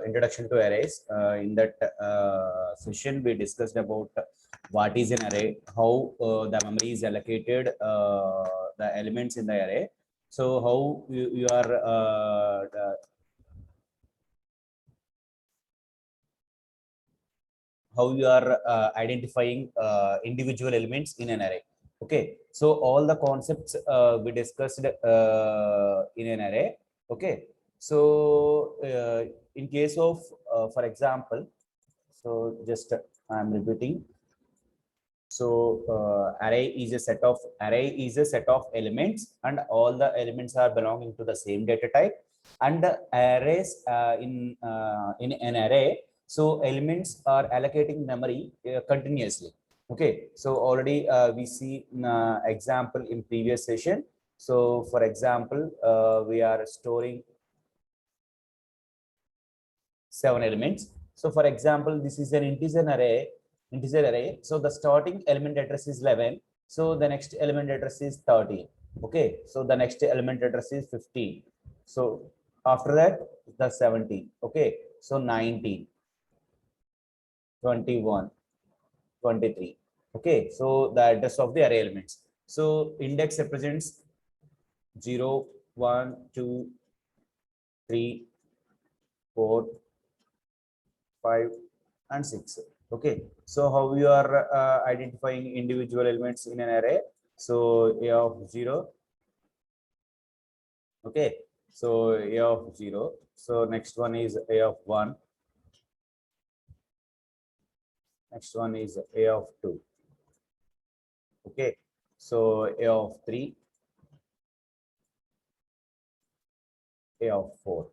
introduction to arrays. In that session, we discussed about what is an array, how the memory is allocated, the elements in the array. So how you are identifying individual elements in an array. Okay, so all the concepts we discussed in an array. Okay, so in case of for example, so just I'm repeating. So array is a set of elements, and all the elements are belonging to the same data type. And the arrays in an array, so elements are allocating memory continuously. Okay, so already we see example in previous session. So for example, we are storing 7 elements. So for example, this is an integer array. So the starting element address is 11. So the next element address is 13. Okay, so the next element address is 15. So after that, the 17. Okay, so 19, 21, 23. Okay, so the address of the array elements. So index represents 0, 1, 2, 3, 4, 5, and 6. Okay, so how you are identifying individual elements in an array? So a of 0. Okay, so a of 0. So next one is a of 1. Next one is a of 2. Okay, so a of 3, a of 4.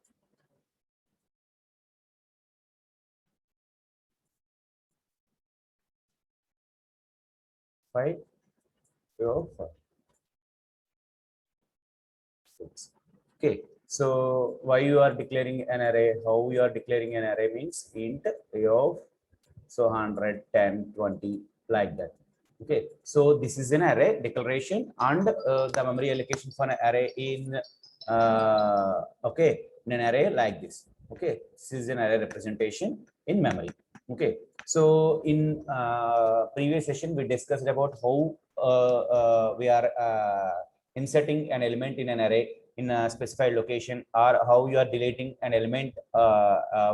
Five, a of 6. Okay, so why you are declaring an array? How you are declaring an array means int a of, so 100, 10, 20, like that. Okay, so this is an array declaration, and the memory allocation for an array in okay, in an array like this. Okay, this is an array representation in memory. Okay, so in previous session we discussed about how we are inserting an element in an array in a specified location, or how you are deleting an element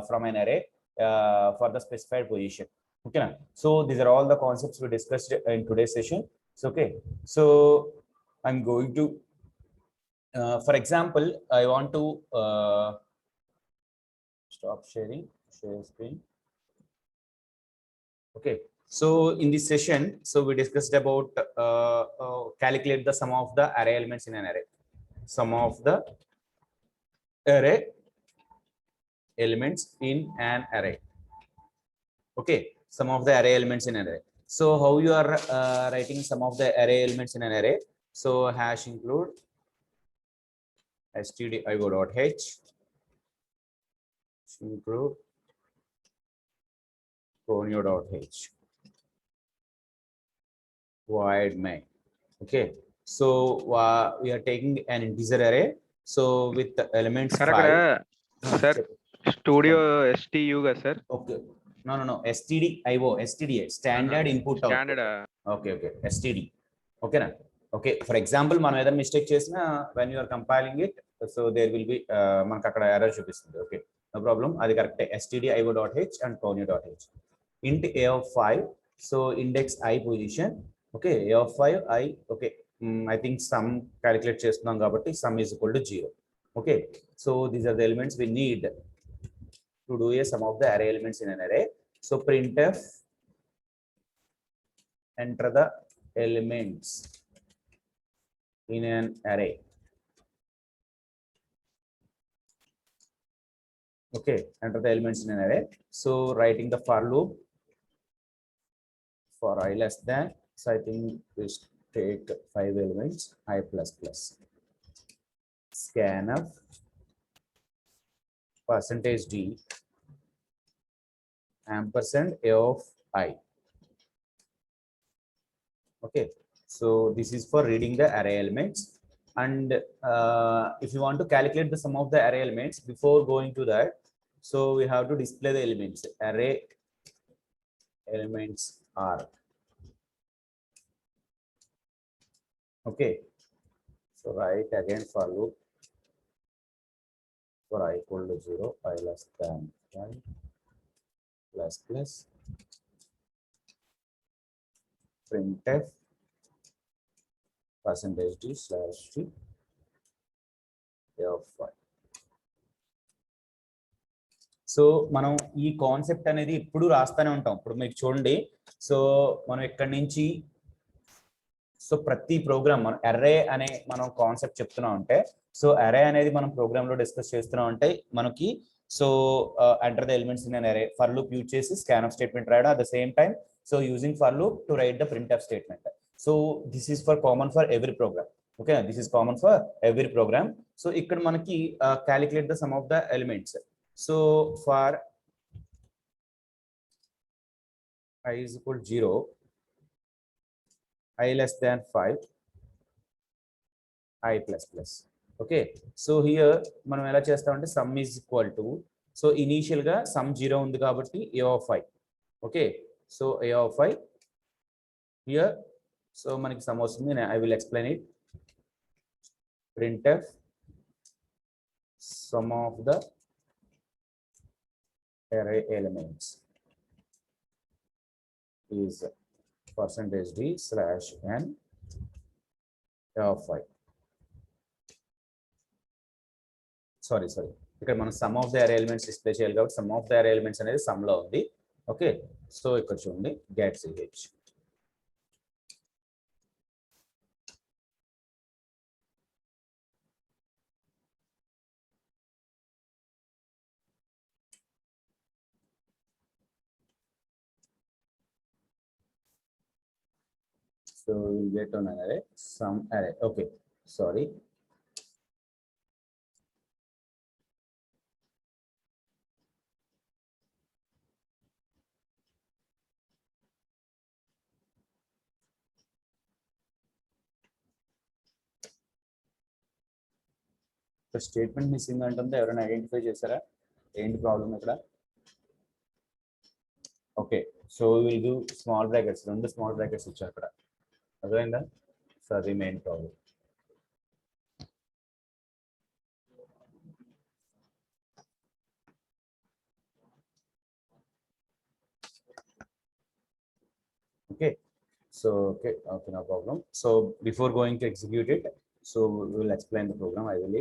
from an array for the specified position. Okay, so these are all the concepts we discussed in today's session. So okay, so I'm going to for example, I want to stop sharing, share screen. Okay, so in this session, so we discussed about calculate the sum of the array elements in an array. Sum of the array elements in an array. Okay, some of the array elements in an array. So how you are writing some of the array elements in an array? So hash include stdio.h include conio.h void main. Okay, so we are taking an integer array. So with the elements Sir, 5. sir, studio STU ga sir. Okay, no, stdio, standard input Standard. output. Okay, std. Okay, na? Okay, for example, మనం ఏదైనా mistake చేసినా when you are compiling it, so there will be మనకు అక్కడ error చూపిస్తుంది. Okay, no problem, అది కరెక్టే. stdio.h and conio.h. int a of 5, so index I position. Okay, a of 5 I. Okay, I think sum calculate చేస్తున్నాం కాబట్టి sum is equal to 0. Okay, so these are the elements we need to do a sum of the array elements in an array. So printf enter the elements in an array. Okay, enter the elements in an array. So writing the for loop for I less than, so I think we take 5 elements, I plus plus. Scanf percentage d ampersand a of I. Okay, so this is for reading the array elements. And if you want to calculate the sum of the array elements, before going to that, So we have to display the elements. Array elements are. Okay. So write again for loop for I equal to 0, I less than 1 plus plus printf percentage d slash d of 5. So మనం ఈ concept అనేది ఇప్పుడు రాస్తూనే ఉంటాం. ఇప్పుడు మీకు చూడండి, so మనం ఇక్కడి నుంచి సో ప్రతి ప్రోగ్రామ్ మనం అర్రే అనే మనం కాన్సెప్ట్ చెప్తున్నాం అంటే, సో అర్రే అనేది మనం ప్రోగ్రామ్ లో డిస్కస్ చేస్తున్నాం అంటే మనకి so enter the elements in an array for loop use చేసి స్కాన్ఫ్ స్టేట్మెంట్ రాయడం, at the same time so using for loop to write the printf statement. So this is for common for every program. Okay, this is common for every program. So ఇక్కడ మనకి calculate the sum of the elements. So for I is equal to 0, I less than 5, I plus plus. Okay, so here మనం ఎలా చేస్తామంటే sum is equal to, so initial గా sum 0 ఉంది కాబట్టి a of I. Okay, so a of I here, so మనకి sum వస్తుంది. I will explain it. Printf sum of the array elements is percentage d slash n of I. Sorry, ఇక్కడ మనం sum of the array elements display చేయాలి కాబట్టి sum of the array elements అనేది sum లో ఉంది. Okay, so ఇక్కడ చూడండి get ch. So we'll get on an array, some array. Okay, sorry. The statement missing అంటుంటే ఎవరైనా ఐడెంటిఫై చేశారా? ఏంటి ప్రాబ్లం ఇక్కడ? Okay, so will do small brackets, రెండు స్మాల్ బ్రాకెట్స్ ఇచ్చారు అక్కడ, అర్థమైందా? సో అది main problem. Okay, so okay, no problem. So before going to execute it, so we will explain the program. I will.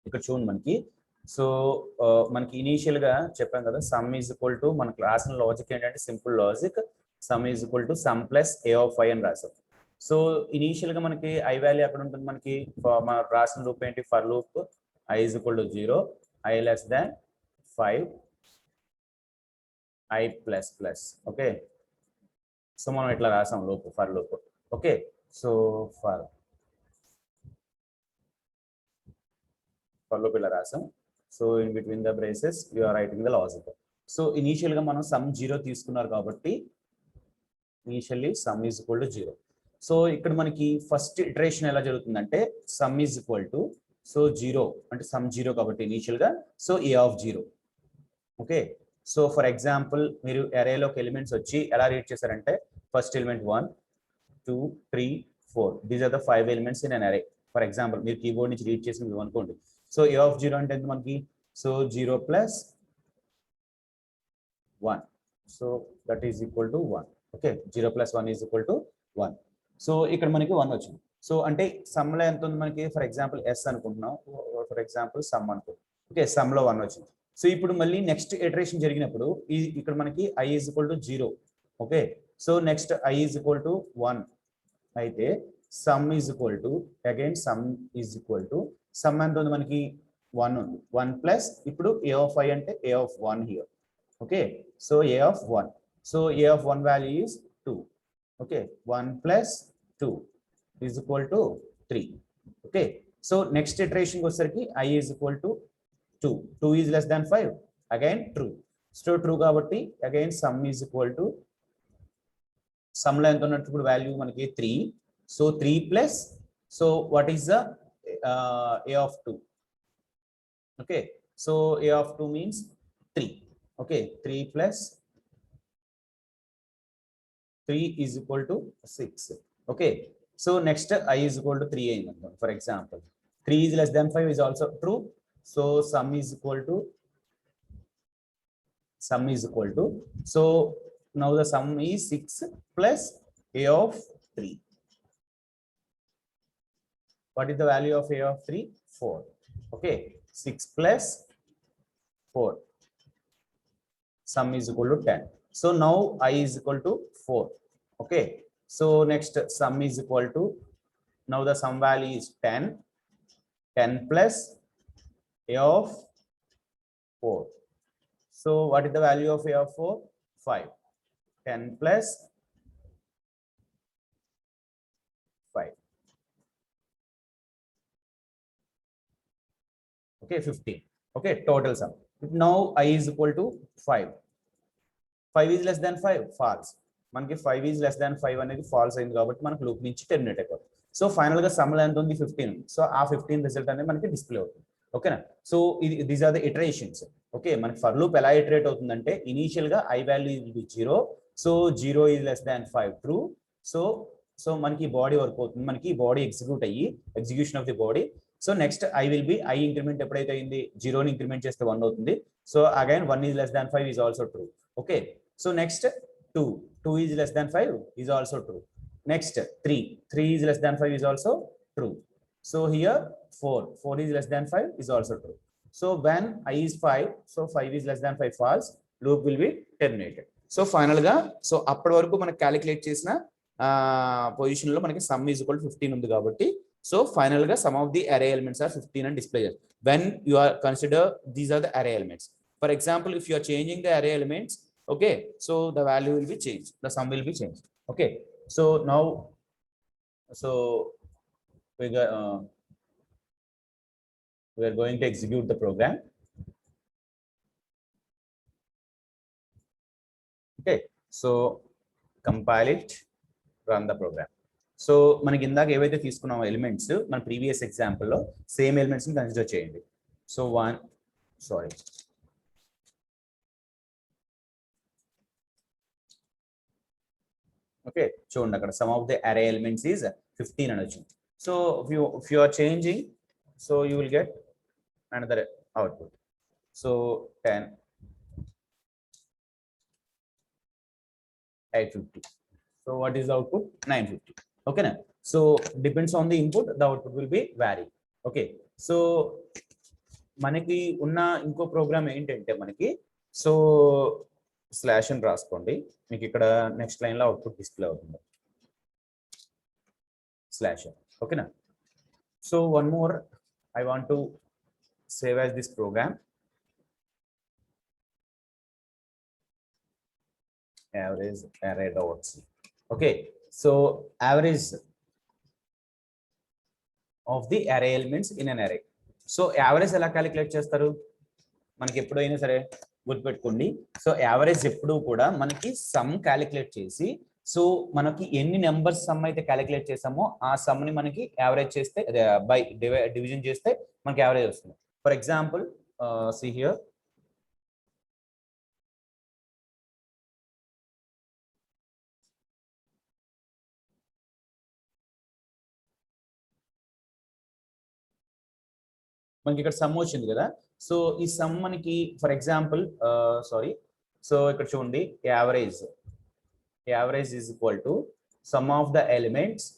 ఇక్కడ చూడండి మనకి, so మనకి initial గా చెప్పాం కదా సమ్ ఈజ్ ఈక్వల్ టు, మనకు రాసిన లాజిక్ ఏంటంటే simple logic, some is equal to sum plus A of I అని రాసాం. సో ఇనీషియల్ గా మనకి ఐ వాల్యూ ఎక్కడ ఉంటుంది మనకి, మన రాసిన లూప్ ఏంటి, for loop I is equal to 0, I less than 5, I plus plus. Okay, so మనం ఇట్లా రాసాం loop, for loop. Okay, so for loop ఇలా రాసాం. So in between the braces you are writing the logic. So initial గా మనం sum 0 తీసుకున్నారు కాబట్టి initially sum is equal to 0. So ఇక్కడ మనకి ఫస్ట్ ఇటరేషన్ ఎలా జరుగుతుందంటే sum is equal to, so 0 అంటే సమ్ 0 కాబట్టి ఇనీషియల్ గా so A of 0. Okay, so for example మీరు అరేలోకి ఎలిమెంట్స్ వచ్చి ఎలా రీడ్ చేశారంటే first element 1 2 3 4, these are the 5 elements in an array. For example మీరు కీబోర్డ్ నుంచి రీడ్ చేసి అనుకోండి. సో ఏ ఆఫ్ 0 అంటే ఎంత మనకి, so 0 plus 1, so that is equal to 1. Okay, 0 plus 1 is equal to 1. So ఇక్కడ మనకి 1 వచ్చింది. సో అంటే సమ్ లో ఎంత ఉంది మనకి, ఫర్ ఎగ్జాంపుల్ ఎస్ అనుకుంటున్నాం, ఫర్ ఎగ్జాంపుల్ సమ్ అనుకో. ఓకే, సమ్ లో 1 వచ్చింది. సో ఇప్పుడు మళ్ళీ నెక్స్ట్ ఇటరేషన్ జరిగినప్పుడు ఇక్కడ మనకి I is equal to 0. Okay, so next I is equal to 1 అయితే some is equal to again sum is equal to, some ఎంత ఉంది మనకి 1 ఉంది, 1 ప్లస్ ఇప్పుడు ఏ ఆఫ్ ఐ అంటే a of 1 here. Okay, so A of 1, so A of 1 value is 2. Okay, 1 plus 2 is equal to 3. Okay, so next iteration వచ్చేసరికి I is equal to 2, 2 is less than 5 again true. So true కాబట్టి again sum is equal to sum లో ఎంత ఉన్నప్పుడు value మనకి 3. So 3 plus so what is the a of 2? Okay, so a of 2 means 3. Okay, 3 plus 3 is equal to 6. Okay, so next I is equal to 3 ayindhi. For example, 3 is less than 5 is also true. So sum is equal to so now the sum is 6 plus a of 3. What is the value of a of 3? 4. Okay, 6 plus 4. Sum is equal to 10. So now I is equal to 4. Okay, so next sum is equal to, now the sum value is 10. 10 plus a of 4. So what is the value of a of 4? 5. 10 plus 5. Okay, 15. Okay, total sum. Now I is equal to 5. 5 is less than 5, false. మనకి 5 is less than 5 అనేది falls అయింది కాబట్టి మనకు loop నుంచి terminate అయిపోతుంది. So final గా some ఎంత ఉంది? 15. సో ఆ 15 రిజల్ట్ అనేది మనకి డిస్ప్లే అవుతుంది. ఓకేనా? So these are the iterations. Okay, మనకి ఫర్ లూప్ ఎలా ఇటరేట్ అవుతుందంటే ఇనీషియల్ గా I value will be 0. So 0 is less than 5 true. So మనకి బాడీ వర్క్ అవుతుంది, మనకి బాడీ ఎగ్జిక్యూట్ అయ్యి execution of the body. So next I will be, I increment ఎప్పుడైతే అయింది 0ని ఇంక్రిమెంట్ చేస్తే 1 అవుతుంది. So again 1 is less than 5 is also true. Okay, so next 2 is less than 5 is also true. Next 3 is less than 5 is also true. So here 4 is less than 5 is also true. So when I is 5, so 5 is less than 5 false, loop will be terminated. So final గా so అప్పటి వరకు మనకి calculate చేసిన position లో మనకి sum is equal to 15 ఉంది కాబట్టి so final గా sum of the array elements are 15 and display చేస్తారు. When you are consider these are the array elements. For example, if you are changing the array elements, okay, so the value will be changed, the sum will be changed. Okay, so now we are going to execute the program. Okay, so compile it, run the program. So మనకి ఇందాక ఏవైతే తీసుకున్నామో elements మన previous example లో same elements ని consider చేయండి. So okay, చూడండి అక్కడ some of the array elements is 15 అని వచ్చింది. So if you are changing, so you will get another output. So 10, 850. So what is the output? 950. Okay na? So depends on the input, the output will be vary. Okay, so మనకి ఉన్న ఇంకో programme ఏంటంటే మనకి so slash అని రాసుకోండి, మీకు ఇక్కడ next line లో అవుట్పుట్ డిస్ప్లే అవుతుంది స్లాష్. ఓకేనా? So one more I want to save as this program. Average array dot c. Okay, so average of the array elements in an array. So average ఎలా calculate చేస్తారు? మనకి ఎప్పుడైనా సరే గుర్తుపెట్టుకోండి, so average ఎప్పుడు కూడా మనకి సమ్ క్యాలిక్యులేట్ చేసి, సో మనకి ఎన్ని నెంబర్స్ సమ్ అయితే క్యాలిక్యులేట్ చేసామో ఆ సమ్ ని మనకి యావరేజ్ చేస్తే బై డివిజన్ చేస్తే మనకి యావరేజ్ వస్తుంది. ఫర్ ఎగ్జాంపుల్ see here, మనకి ఇక్కడ సమ్ వచ్చింది కదా. సో ఈ సమ్ మనకి ఫర్ ఎగ్జాంపుల్ సో ఇక్కడ చూడండి, average is equal to some of the elements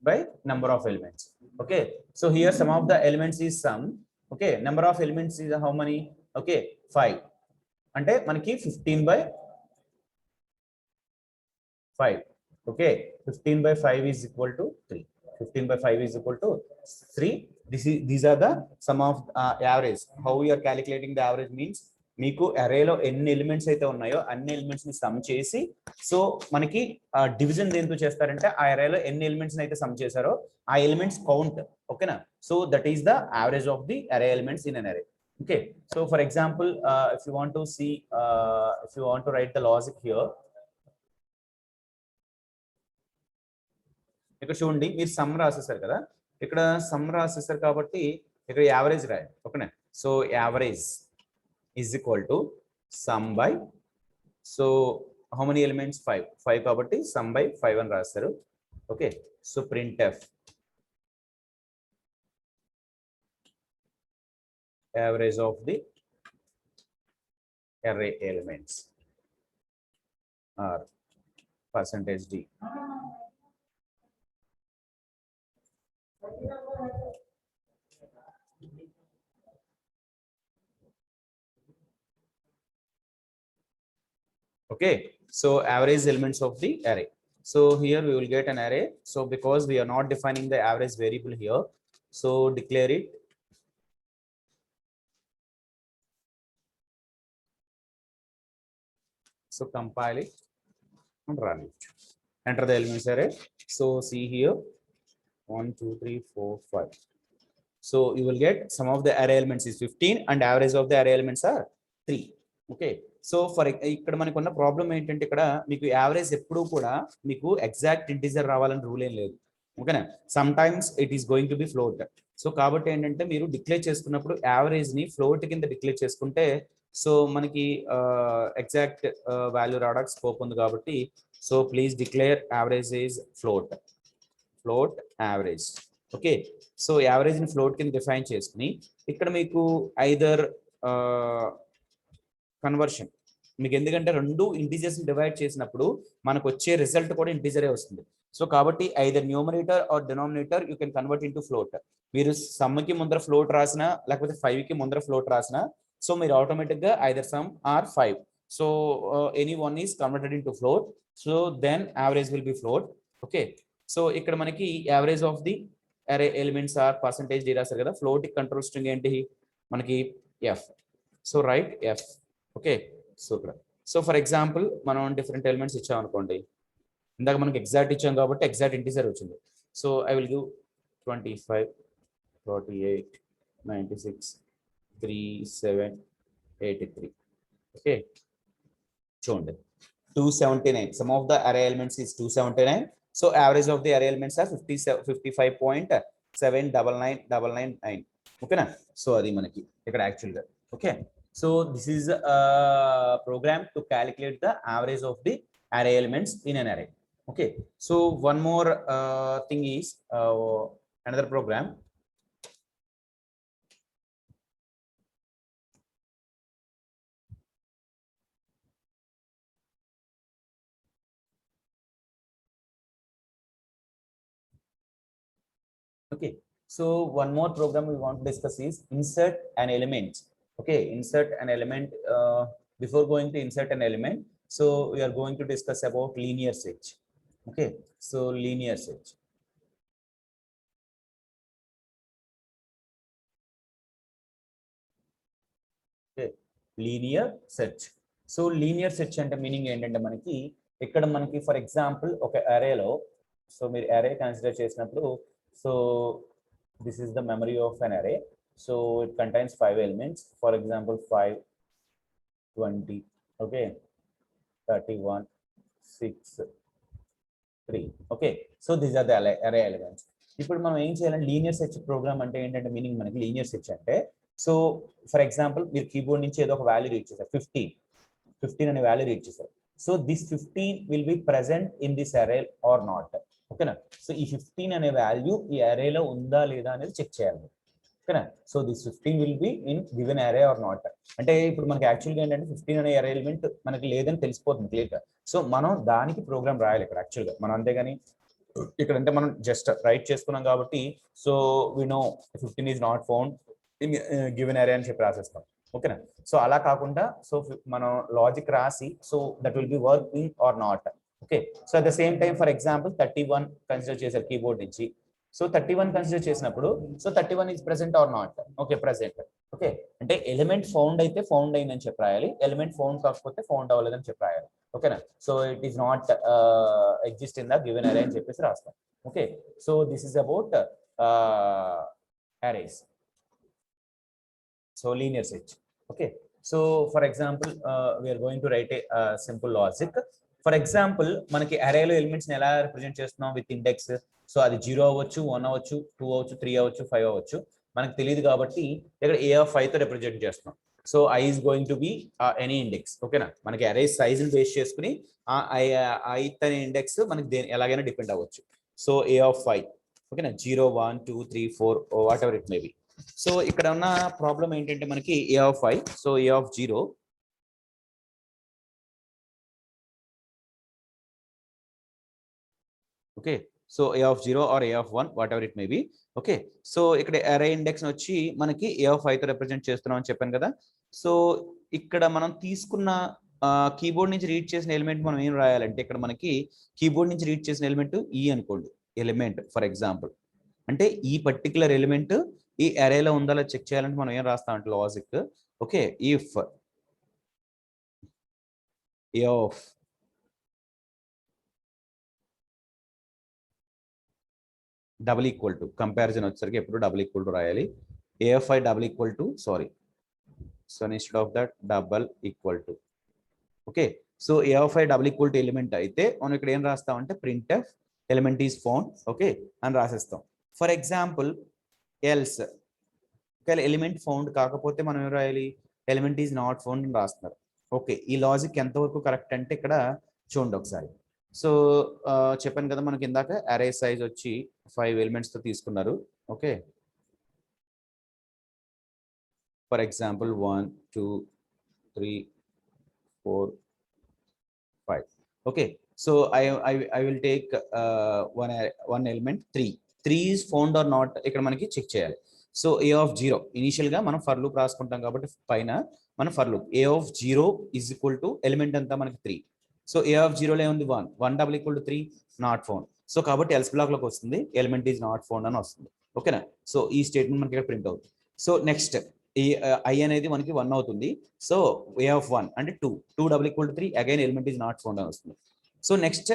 by number of elements. Okay, so here some of the elements is some. Okay, number of elements is how many? Okay, 5 అంటే మనకి 15/5. Okay, 15/5 is equal to 3. 15/5 is equal to 3. These are the sum of average. How we are calculating the average means, మీకు అరేలో ఎన్ని elements అయితే ఉన్నాయో అన్ని elements ని some చేసి, so మనకి డివిజన్ దేంతో చేస్తారంటే ఆ అరేలో ఎన్ని ఎలిమెంట్స్ అయితే సమ్ చేశారో ఆ ఎలిమెంట్స్ కౌంట్. ఓకేనా? So that is the average of the array elements in an అరే. Okay, so for example, if you want to see, if you want to write the logic here, ఇక్కడ చూడండి మీరు some రాసేసారు కదా, ఇక్కడ some రాసేసారు కాబట్టి ఇక్కడ average రాయండి. ఓకేనా, so average is equal to sum by, so how many elements 5 కాబట్టి సమ్ బై 5 అని రాస్తారు. Okay, so print F average of the array elements or percentage d. Okay, so average elements of the array. So here we will get an array. So because we are not defining the average variable here, so declare it so compile it and run it. Enter the elements array. So see here 1 2 3 4 5. So you will get sum of the array elements is 15 and average of the array elements are 3. Okay, so for ఇక్కడ మనకు ఉన్న problem ఏంటంటే ఇక్కడ మీకు average ఎప్పుడూ కూడా మీకు exact integer రావాలని రూల్ ఏం లేదు. ఓకేనా, some times it is going to B float. So కాబట్టి ఏంటంటే మీరు డిక్లేర్ చేసుకున్నప్పుడు యావరేజ్ ని ఫ్లోట్ కింద డిక్లేర్ చేసుకుంటే సో మనకి ఎగ్జాక్ట్ వాల్యూ రావడానికి స్కోప్ ఉంది కాబట్టి so please declare average is float average. Okay, so average ని ఫ్లోట్ కింద డిఫైన్ చేసుకుని ఇక్కడ మీకు ఐదర్ కన్వర్షన్ మీకు, ఎందుకంటే రెండు ఇంటీజర్స్ డివైడ్ చేసినప్పుడు మనకు వచ్చే రిజల్ట్ కూడా ఇంటీజరే వస్తుంది. సో కాబట్టి either numerator or denominator you can convert into float. మీరు సమ్ కి ముందర ఫ్లోట్ రాసినా లేకపోతే 5 కి ముందర ఫ్లోట్ రాసినా సో మీరు ఆటోమేటిక్ గా either sum or 5. So any one is converted into float, so then average will be float. Okay, so ఇక్కడ మనకి average of the array elements or percentage D రాశారు కదా, ఫ్లోట్ కంట్రోల్ స్ట్రింగ్ ఏంటి మనకి F. So right F. Okay, so ఇక్కడ so for example మనం different elements ఇచ్చాం అనుకోండి, ఇందాక మనకి ఎగ్జాక్ట్ ఇచ్చాం కాబట్టి ఎగ్జాక్ట్ ఇంటీజర్ వచ్చింది. So I will give 25 48 96 37 83. Okay, చూడండి 279. Some of the array elements is 279. So average of the array elements are 55.799999. ఓకేనా, సో అది మనకి ఇక్కడ యాక్చువల్గా. Okay, so this is a program to calculate the average of the array elements in an array. Okay, so one more thing is another program. Okay, so one more program we want to discuss is insert an element. Okay, insert an element. Before going to insert an element, so we are going to discuss about linear search. Okay, so linear search. Okay, linear search. So linear search అంటే meaning ఏంటంటే మనకి ఇక్కడ మనకి for example ఒక అరేలో, so మీరు అరే consider చేసినప్పుడు so this is the memory of అన్ అరే. So it contains 5 elements. For example, 5, 20, okay, 31, 6, 3. Okay, so these are the array elements. ఇప్పుడు మనం ఏం చేయాలంటే లీనియర్ సెర్చ్ ప్రోగ్రామ్ అంటే ఏంటంటే మీనింగ్ మనకి లీనియర్ సెర్చ్ అంటే సో ఫర్ ఎగ్జాంపుల్ మీరు కీబోర్డ్ నుంచి ఏదో ఒక వాల్యూ రీడ్ చేశారు, 15 అనే వాల్యూ రీడ్ చేశారు. So this 15 will be present in this అరే ఆర్ నాట్. ఓకేనా, సో ఈ 15 అనే వాల్యూ ఈ అరేలో ఉందా లేదా అనేది చెక్ చేయాలి. ఓకేనా, so this 15 will be in given అరే ఆర్ నాట్. అంటే ఇప్పుడు మనకి యాక్చువల్గా ఏంటంటే 15 అనే అరే ఎలిమెంట్ మనకి లేదని తెలిసిపోతుంది క్లియర్గా. సో మనం దానికి ప్రోగ్రామ్ రాయాలి ఇక్కడ యాక్చువల్గా మనం, అంతేగాని ఇక్కడ అంటే మనం జస్ట్ రైట్ చేసుకున్నాం కాబట్టి so we know 15 is not found in given array అని చెప్పి రాసేస్తాం. ఓకేనా, సో అలా కాకుండా సో మనం లాజిక్ రాసి so that will be working or not. Okay, so at the same time for example 31 consider చేశారు కీబోర్డ్ నుంచి. సో 31 కన్సిడర్ చేసినప్పుడు so 31 is present or not. Okay, present. Okay, అంటే ఎలిమెంట్ ఫౌండ్ అయితే found అయిందని చెప్పి రాయాలి, element found కాకపోతే found అవ్వలేదని చెప్పి రాయాలి. ఓకేనా, so it is not exist in the given array అని చెప్పేసి రాస్తాం. Okay, so this is about arrays. So linear search. Okay. So for example, we are going to write a simple logic. For example, మనకి అరేలో elements ని ఎలా represent చేస్తున్నాం with index. So అది 0 అవ్వచ్చు, 1 అవ్వచ్చు, 2 అవ్వచ్చు, 3 అవ్వచ్చు, 5 అవ్వచ్చు. మనకు తెలియదు కాబట్టి ఇక్కడ a of 5 తో రిప్రజెంట్ చేస్తున్నాం. So i is going to be any index. ఓకేనా, మనకి అరే సైజ్ ని బేస్ చేసుకుని ఆ ith అనే ఇండెక్స్ మనకి ఎలాగైనా డిపెండ్ అవ్వచ్చు. సో a of 5, ఓకేనా, 0, 1, 2, 3, 4 what ever it may be. So ఇక్కడ ఉన్న ప్రాబ్లం ఏంటంటే మనకి a of 5, so a of 0, okay, so a of 0 or a of 1 what ever it may be. Okay, so ఇక్కడ అరే ఇండెక్స్ వచ్చి మనకి a of 5 తో రిప్రజెంట్ చేస్తున్నాం అని చెప్పాను కదా. సో ఇక్కడ మనం తీసుకున్న కీబోర్డ్ నుంచి రీడ్ చేసిన ఎలిమెంట్ మనం ఏం రాయాలంటే ఇక్కడ మనకి కీబోర్డ్ నుంచి రీడ్ చేసిన ఎలిమెంట్ ఈ అనుకోండి ఎలిమెంట్ ఫర్ ఎగ్జాంపుల్. అంటే ఈ పర్టికులర్ ఎలిమెంట్ ఈ అరేలో ఉందా లేదా చెక్ చేయాలంటే మనం ఏం రాస్తామంటే logic. Okay, if a of double equal to, comparison వచ్చేసరికి ఎప్పుడు డబుల్ ఈక్వల్ టు రాయాలి. a of i double equal to, sorry, so instead of that double equal to. Okay, so a of i double equal to element అయితే మనం ఇక్కడ ఏం రాస్తామంటే printf element is found, okay అని రాసేస్తాం. For example else ఒకవేళ element found కాకపోతే మనం ఏం రాయాలి, ఎలిమెంట్ ఈజ్ నాట్ ఫౌండ్ అని రాస్తున్నారు. ఓకే, ఈ లాజిక్ ఎంతవరకు కరెక్ట్ అంటే ఇక్కడ చూడండి ఒకసారి. సో చెప్పాను కదా మనకి ఇందాక అరే సైజ్ వచ్చి 5 ఎలిమెంట్స్ తో తీసుకున్నారు. Okay, for example 1, 2, 3, 4, 5. Okay, so I will take one element 3. 3 is found or not ఇక్కడ మనకి చెక్ చేయాలి. సో a of 0 ఇనిషియల్ గా మనం ఫర్ లూప్ రాసుకుంటాం కాబట్టి పైన మనం for loop a of 0 is equal to element అంతా మనకి 3. సో a of 0 లో ఉంది 1, 1 double equal to 3, not found. So కాబట్టి ఎల్స్ బ్లాక్ లోకి వస్తుంది ఎలిమెంట్ ఈజ్ నాట్ ఫౌండ్ అని వస్తుంది. ఓకేనా, సో ఈ స్టేట్మెంట్ మనకి ఇక్కడ ప్రింట్ అవుతుంది. సో నెక్స్ట్ ఈ i అనేది మనకి 1 అవుతుంది. సో a of 1 అంటే 2 double equal to 3, again element is not found అని వస్తుంది. So next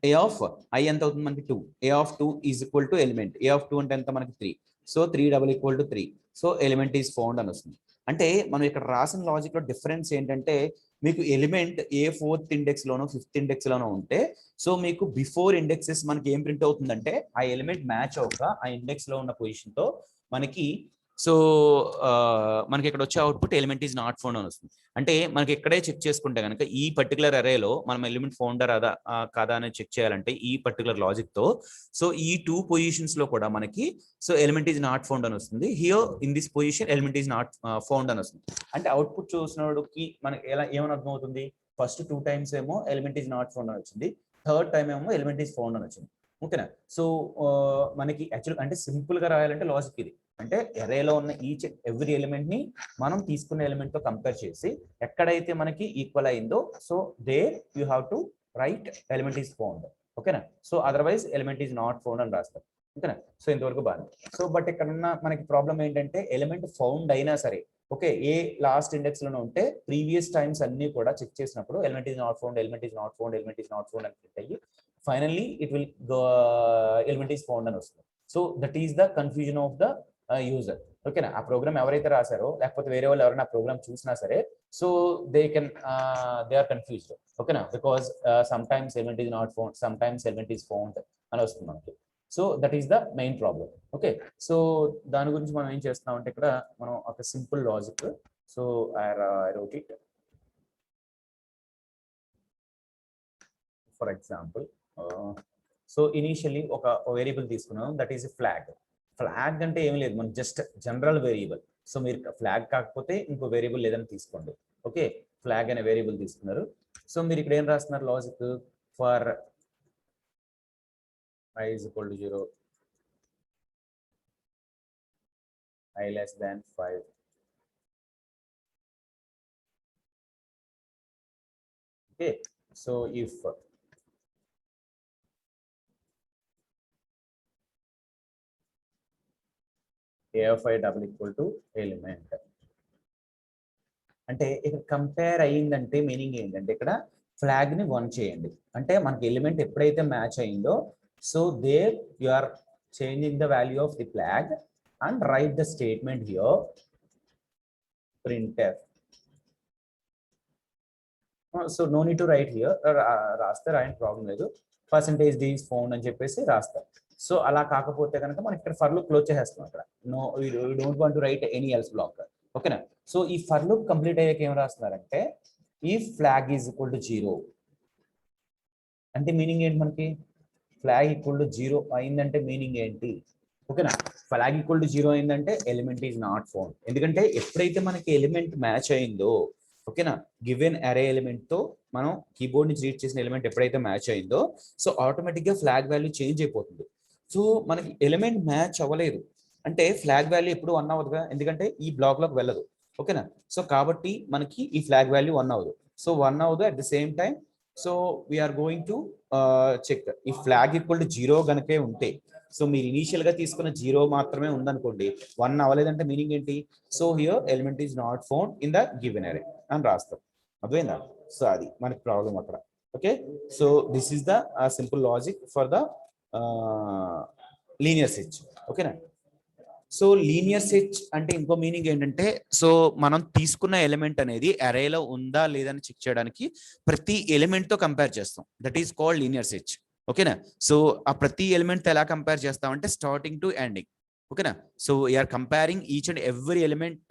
a of i ఎంత అవుతుంది మనకి 2, a of 2 is equal to element, a of 2 అంటే ఎంత మనకి 3, so 3 double equal to 3, so element is found అని వస్తుంది. అంటే మనం ఇక్కడ రాసిన లాజిక్ లో డిఫరెన్స్ ఏంటంటే మీకు ఎలిమెంట్ ఏ 4th ఇండెక్స్ లోనో 5th ఇండెక్స్ లోనో ఉంటే సో మీకు బిఫోర్ ఇండెక్సెస్ మనకి ఏం ప్రింట్ అవుతుందంటే ఆ ఎలిమెంట్ మ్యాచ్ అవ్వక ఆ ఇండెక్స్ లో ఉన్న పొజిషన్ తో మనకి సో మనకి ఇక్కడ వచ్చే output element is not found అని వస్తుంది. అంటే మనకి ఇక్కడే చెక్ చేసుకుంటే కనుక ఈ పర్టికులర్ అరేలో మనం ఎలిమెంట్ ఫౌండర్ అదా కాదా అని చెక్ చేయాలంటే ఈ పర్టికులర్ లాజిక్ తో సో ఈ 2 పొజిషన్స్ లో కూడా మనకి so element is not found అని వస్తుంది. Here in this position element is not found అని వస్తుంది. అంటే అవుట్పుట్ చూసినోడికి మనకి ఏమని అర్థం అవుతుంది, ఫస్ట్ 2 టైమ్స్ ఏమో ఎలిమెంట్ ఈజ్ నాట్ ఫౌండ్ అని వచ్చింది, థర్డ్ టైం ఏమో ఎలిమెంట్ ఈజ్ ఫౌండ్ అని వచ్చింది. ఓకేనా, సో మనకి యాక్చువల్ అంటే సింపుల్ గా రాయాలంటే లాజిక్ ఇది. అంటే అరేలో ఉన్న ఈచ్ ఎవ్రీ ఎలిమెంట్ ని మనం తీసుకున్న ఎలిమెంట్ తో కంపేర్ చేసి ఎక్కడైతే మనకి ఈక్వల్ అయిందో so there you have to write element is found. ఓకేనా, so otherwise element is not found అని రాస్తారు. ఓకేనా, సో ఇంతవరకు బాగా. సో బట్ ఇక్కడ ఉన్న మనకి ప్రాబ్లం ఏంటంటే ఎలిమెంట్ ఫౌండ్ అయినా సరే ఓకే ఏ లాస్ట్ ఇండెక్స్ లోనే ఉంటే ప్రీవియస్ టైమ్స్ అన్ని కూడా చెక్ చేసినప్పుడు element is not found, element is not found, element is not found అని ప్రింట్ అయ్యి finally it will element is found అని వస్తుంది. So that is the confusion of the user. ఓకేనా, ఆ ప్రోగ్రామ్ ఎవరైతే రాశారో లేకపోతే వేరే వాళ్ళు ఎవరైనా ఆ ప్రోగ్రామ్ చూసినా సరే సో దే ఆర్ కన్ఫ్యూజ్డ్. ఓకేనా, because some times element is not found, some times element is found అని వస్తుంది మనకి. So that is the main problem. Okay, so దాని గురించి మనం ఏం చేస్తాం అంటే ఇక్కడ మనం ఒక simple logic. So I wrote it. For example so initially ఒక వేరియబుల్ తీసుకున్నాం దట్ ఈస్ ఫ్లాగ్. ఫ్లాగ్ అంటే ఏం లేదు, మనం జస్ట్ జనరల్ వేరియబుల్. సో మీరు ఫ్లాగ్ కాకపోతే ఇంకో వేరియబుల్ లేదని తీసుకోండి. ఓకే, ఫ్లాగ్ అనే వేరియబుల్ తీసుకున్నారు. సో మీరు ఇక్కడ ఏం రాస్తున్నారు logic, for i is equal to 0, i less than 5, okay, so if a of i double equal to element అంటే ఇక్కడ కంపేర్ అయ్యిందంటే మీనింగ్ ఏంటంటే ఇక్కడ ఫ్లాగ్ ని 1 చేయండి. అంటే మనకి ఎలిమెంట్ ఎప్పుడైతే మ్యాచ్ అయిందో so there you are changing the value of the flag and write the statement here printf. So no need to write here. రాస్తే రాయని ప్రాబ్లం లేదు. పర్సెంటేజ్ d is found అని చెప్పేసి రాస్తారు. సో అలా కాకపోతే కనుక మనం ఇక్కడ ఫర్ లూప్ క్లోజ్ చేసేస్తాం అక్కడ. No we don't want to write any else block. ఓకేనా? సో ఈ ఫర్ లూప్ కంప్లీట్ అయ్యాక ఏం రాస్తున్నారంటే if flag is equal to 0 అంటే మీనింగ్ ఏంటి మనకి? ఫ్లాగ్ ఈక్వల్ టు 0 అయిందంటే మీనింగ్ ఏంటి? ఓకేనా? ఫ్లాగ్ ఈక్వల్ టు 0 అయిందంటే ఎలిమెంట్ ఈజ్ నాట్ ఫౌండ్. ఎందుకంటే ఎప్పుడైతే మనకి ఎలిమెంట్ మ్యాచ్ అయిందో, ఓకేనా, గివెన్ అరే ఎలిమెంట్ తో మనం కీబోర్డ్ నుంచి రీడ్ చేసిన ఎలిమెంట్ ఎప్పుడైతే మ్యాచ్ అయిందో, సో ఆటోమేటిక్ గా ఫ్లాగ్ వాల్యూ చేంజ్ అయిపోతుంది. సో మనకి ఎలిమెంట్ మ్యాచ్ అవ్వలేదు అంటే ఫ్లాగ్ వాల్యూ ఎప్పుడు 1 అవ్వదుగా, ఎందుకంటే ఈ బ్లాక్ లోకి వెళ్ళదు. ఓకేనా? సో కాబట్టి మనకి ఈ ఫ్లాగ్ వాల్యూ 1 అవ్వదు. సో 1 అవ్వదు. At the same time so we are going to check ఈ ఫ్లాగ్ ఈక్వల్ టు 0 గనకే ఉంటే, సో మీరు ఇనీషియల్ గా తీసుకున్న 0 మాత్రమే ఉందనుకోండి, 1 అవ్వలేదంటే మీనింగ్ ఏంటి? So here element is not found in the given array అని రాస్తాం. అర్థమైందా? సో అది మనకి ప్రాబ్లం అక్కడ. Okay, so this is the simple logic for the linear search. ఓకేనా? సో లీనియర్ సెర్చ్ అంటే ఇంకో మీనింగ్ ఏంటంటే, సో మనం తీసుకున్న ఎలిమెంట్ అనేది అరేలో ఉందా లేదని చెక్ చేయడానికి ప్రతి ఎలిమెంట్ తో కంపేర్ చేస్తాం. That is called linear search. ఓకేనా? సో ఆ ప్రతి ఎలిమెంట్ తో ఎలా కంపేర్ చేస్తామంటే స్టార్టింగ్ టు ఎండింగ్. ఓకేనా? So we are comparing each and every element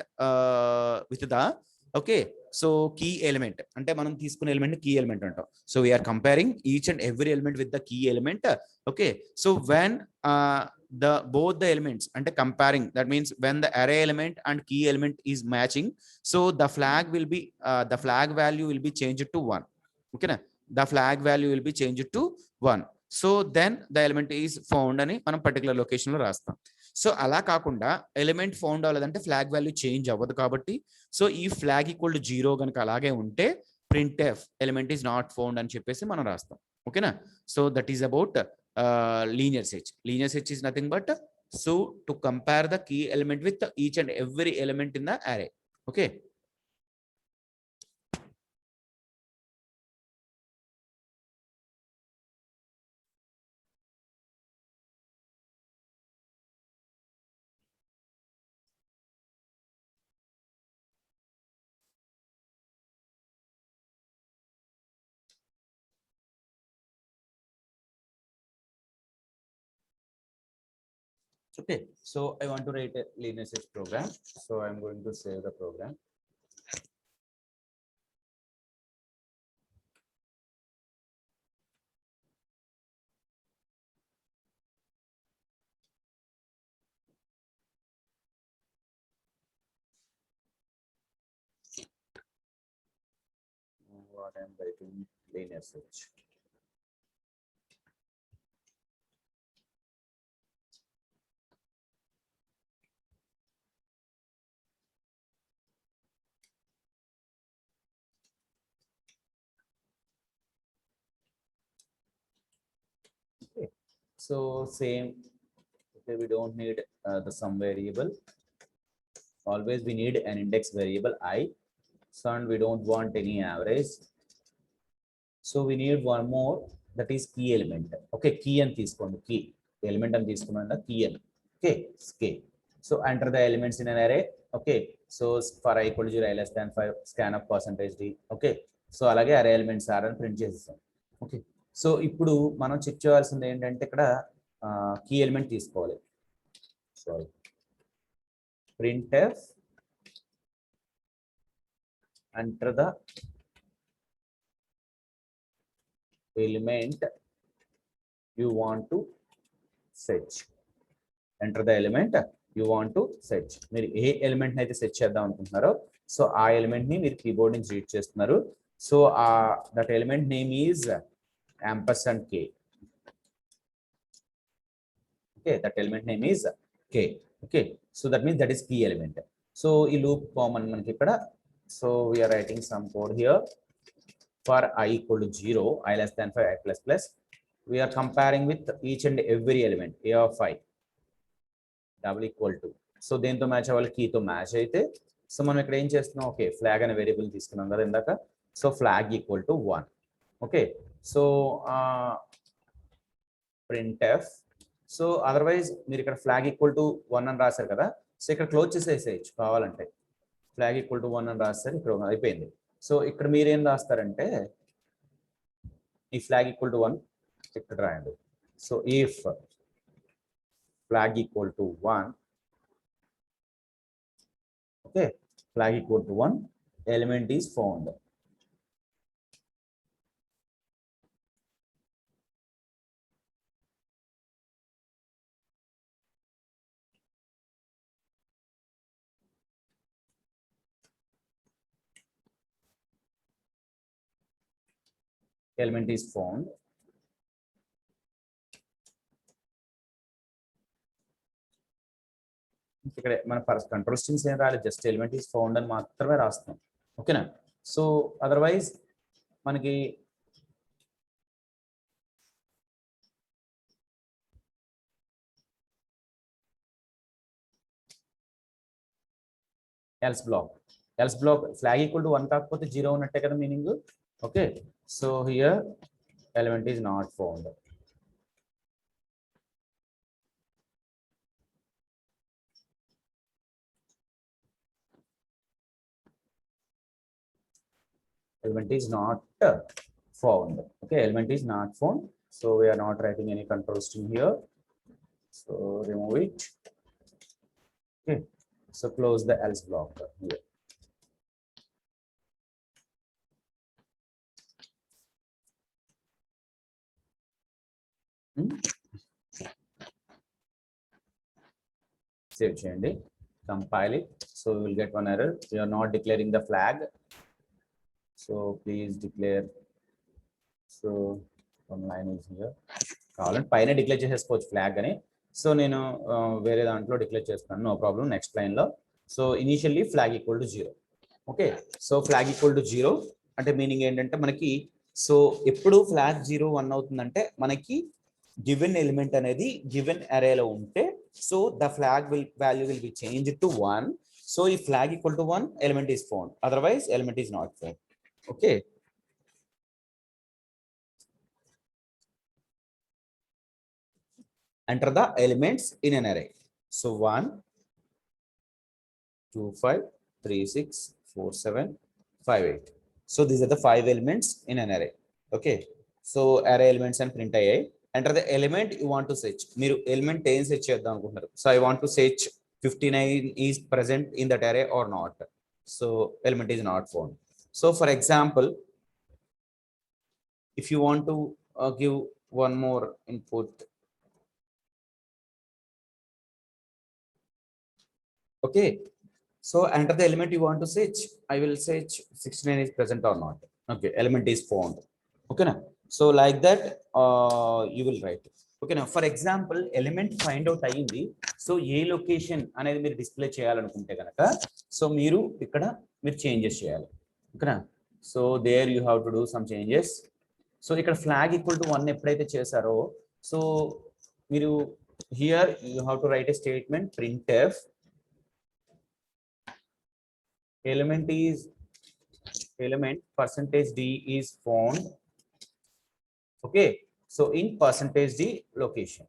with the okay so key element. అంటే మనం తీసుకున్న ఎలిమెంట్ కీ ఎలిమెంట్ అంటాం. So we are comparing each and every element with the key element. Okay, so when the both the elements ante comparing, that means when the array element and key element is matching, so the flag will be the flag value will be changed to 1. okay na, the flag value will be changed to 1. so then the element is found ani manam particular location lo rastam. so ala kaakunda element found avladante flag value change avvadu kabatti, so ee flag equal to 0 ganaka alage unte printf element is not found అని చెప్పేసి మనం రాస్తాం. ఓకేనా? So that is about linear search. Linear search is nothing but so to compare the key element with each and every element in the array. Okay, okay, so I want to write a linear search program, so I'm going to save the program. What I'm writing linear search. So same, okay, we don't need the sum variable. Always we need an index variable I. So and we don't want any average. So we need one more, that is key element. Okay, key and తీసుకోండి, key element అని తీసుకున్నాం, key అని. Okay, k. So enter the elements in an array. Okay, so for I equal to 0, I less than 5, scan of percentage d. Okay, so అలాగే array elements are అని print చేసేస్తాం. Okay, so ఇప్పుడు మనం check చేయాల్సింది ఏంటంటే ఇక్కడ key element తీసుకోవాలి. Sorry, printf enter the element you want to search. enter the element you want to search. మీరు ఏ ఎలిమెంట్ అయితే సెర్చ్ చేద్దాం అనుకుంటున్నారో, సో ఆ ఎలిమెంట్ ని మీరు కీబోర్డ్ నుంచి రీడ్ చేస్తున్నారు. So that element name is ampersand k. Okay, that element name is k. Okay, so that means that is key element. So ఈ loop common మనకి ఇక్కడ. So we are writing some code here for I equal to 0, I less than 5, I plus plus. We are comparing with each and every element a of I double equal to. So దేంతో match అవ్వాలి? Key తో match అయితే, so మనం ఇక్కడ ఏం చేస్తున్నాం? Okay, flag అనే variable తీసుకున్నాం కదా ఇందాక. So flag equal to 1. Okay, so printf. So otherwise మీరు ఇక్కడ ఫ్లాగ్ ఈక్వల్ టు 1 అని రాశారు కదా, సో ఇక్కడ క్లోజ్ చేసేసేయచ్చు కావాలంటే. ఫ్లాగ్ ఈక్వల్ టు 1 అని రాస్తారు, ఇక్కడ అయిపోయింది. సో ఇక్కడ మీరేం రాస్తారంటే ఈ ఫ్లాగ్ ఈక్వల్ టు 1 ఇక్కడ రాయండి. So if flag equal to 1, okay, flag equal to 1, element is found. Element is found. ఇక్కడ మన ఫస్ట్ కంట్రోల్ స్ట్రింగ్స్ ఏం రాలేదు, జస్ట్ ఎలిమెంట్ ఈస్ ఫౌండ్ అని మాత్రమే రాస్తాం. ఓకేనా? సో అదర్వైజ్ మనకి else black flag equal to 1 కాకపోతే 0 ఉన్నట్టే కదా meaning. Okay, so here element is not found. Element is not found. Okay, element is not found, so we are not writing any control string here, so remove it. Okay, so close the else block here. Save cheyandi, compile it. So we will get one error, you are not declaring the flag, so please declare. So one line is here, కావాలంటే పైన declare చేసేసుకోవచ్చు flag అని. So నేను వేరే దాంట్లో declare చేస్తాను, no problem. Next line లో so initially flag equal to 0. Okay, so flag equal to 0 అంటే మీనింగ్ ఏంటంటే మనకి, సో ఎప్పుడు ఫ్లాగ్ 0 1 అవుతుందంటే మనకి గివెన్ ఎలిమెంట్ అనేది గివెన్ అరేలో ఉంటే, so the flag value will be change to 1. So ఈ flag equal to 1, element is found, otherwise element is not found. Okay, enter the elements in an array. So 1, 2, 5, 3, 6, 4, 7, 5, 8. So these are the 5 elements in an array. Okay, so array elements and print ayyayi. Enter the element you want to search. Meeru element em search cheddam anukuntaru. So I want to search 59 is present in that array or not. So element is not found. So for example, if you want to give one more input, okay, so enter the element you want to search. I will search 69 is present or not. Okay, element is found. Okay na? So like that you will write. Okay na? For example, element find out అయ్యింది, so ఏ location అనేది మీరు display చేయాలనుకుంటే కనుక so మీరు ఇక్కడ మీరు changes చేయాలి. ఓకేనా? So there you have to do some changes. So ఇక్కడ ఫ్లాగ్ ఈక్వల్ టు 1 ఎప్పుడైతే చేశారో, సో మీరు here you have to write a statement printf element percentage d is found. Okay, so in percentage d location.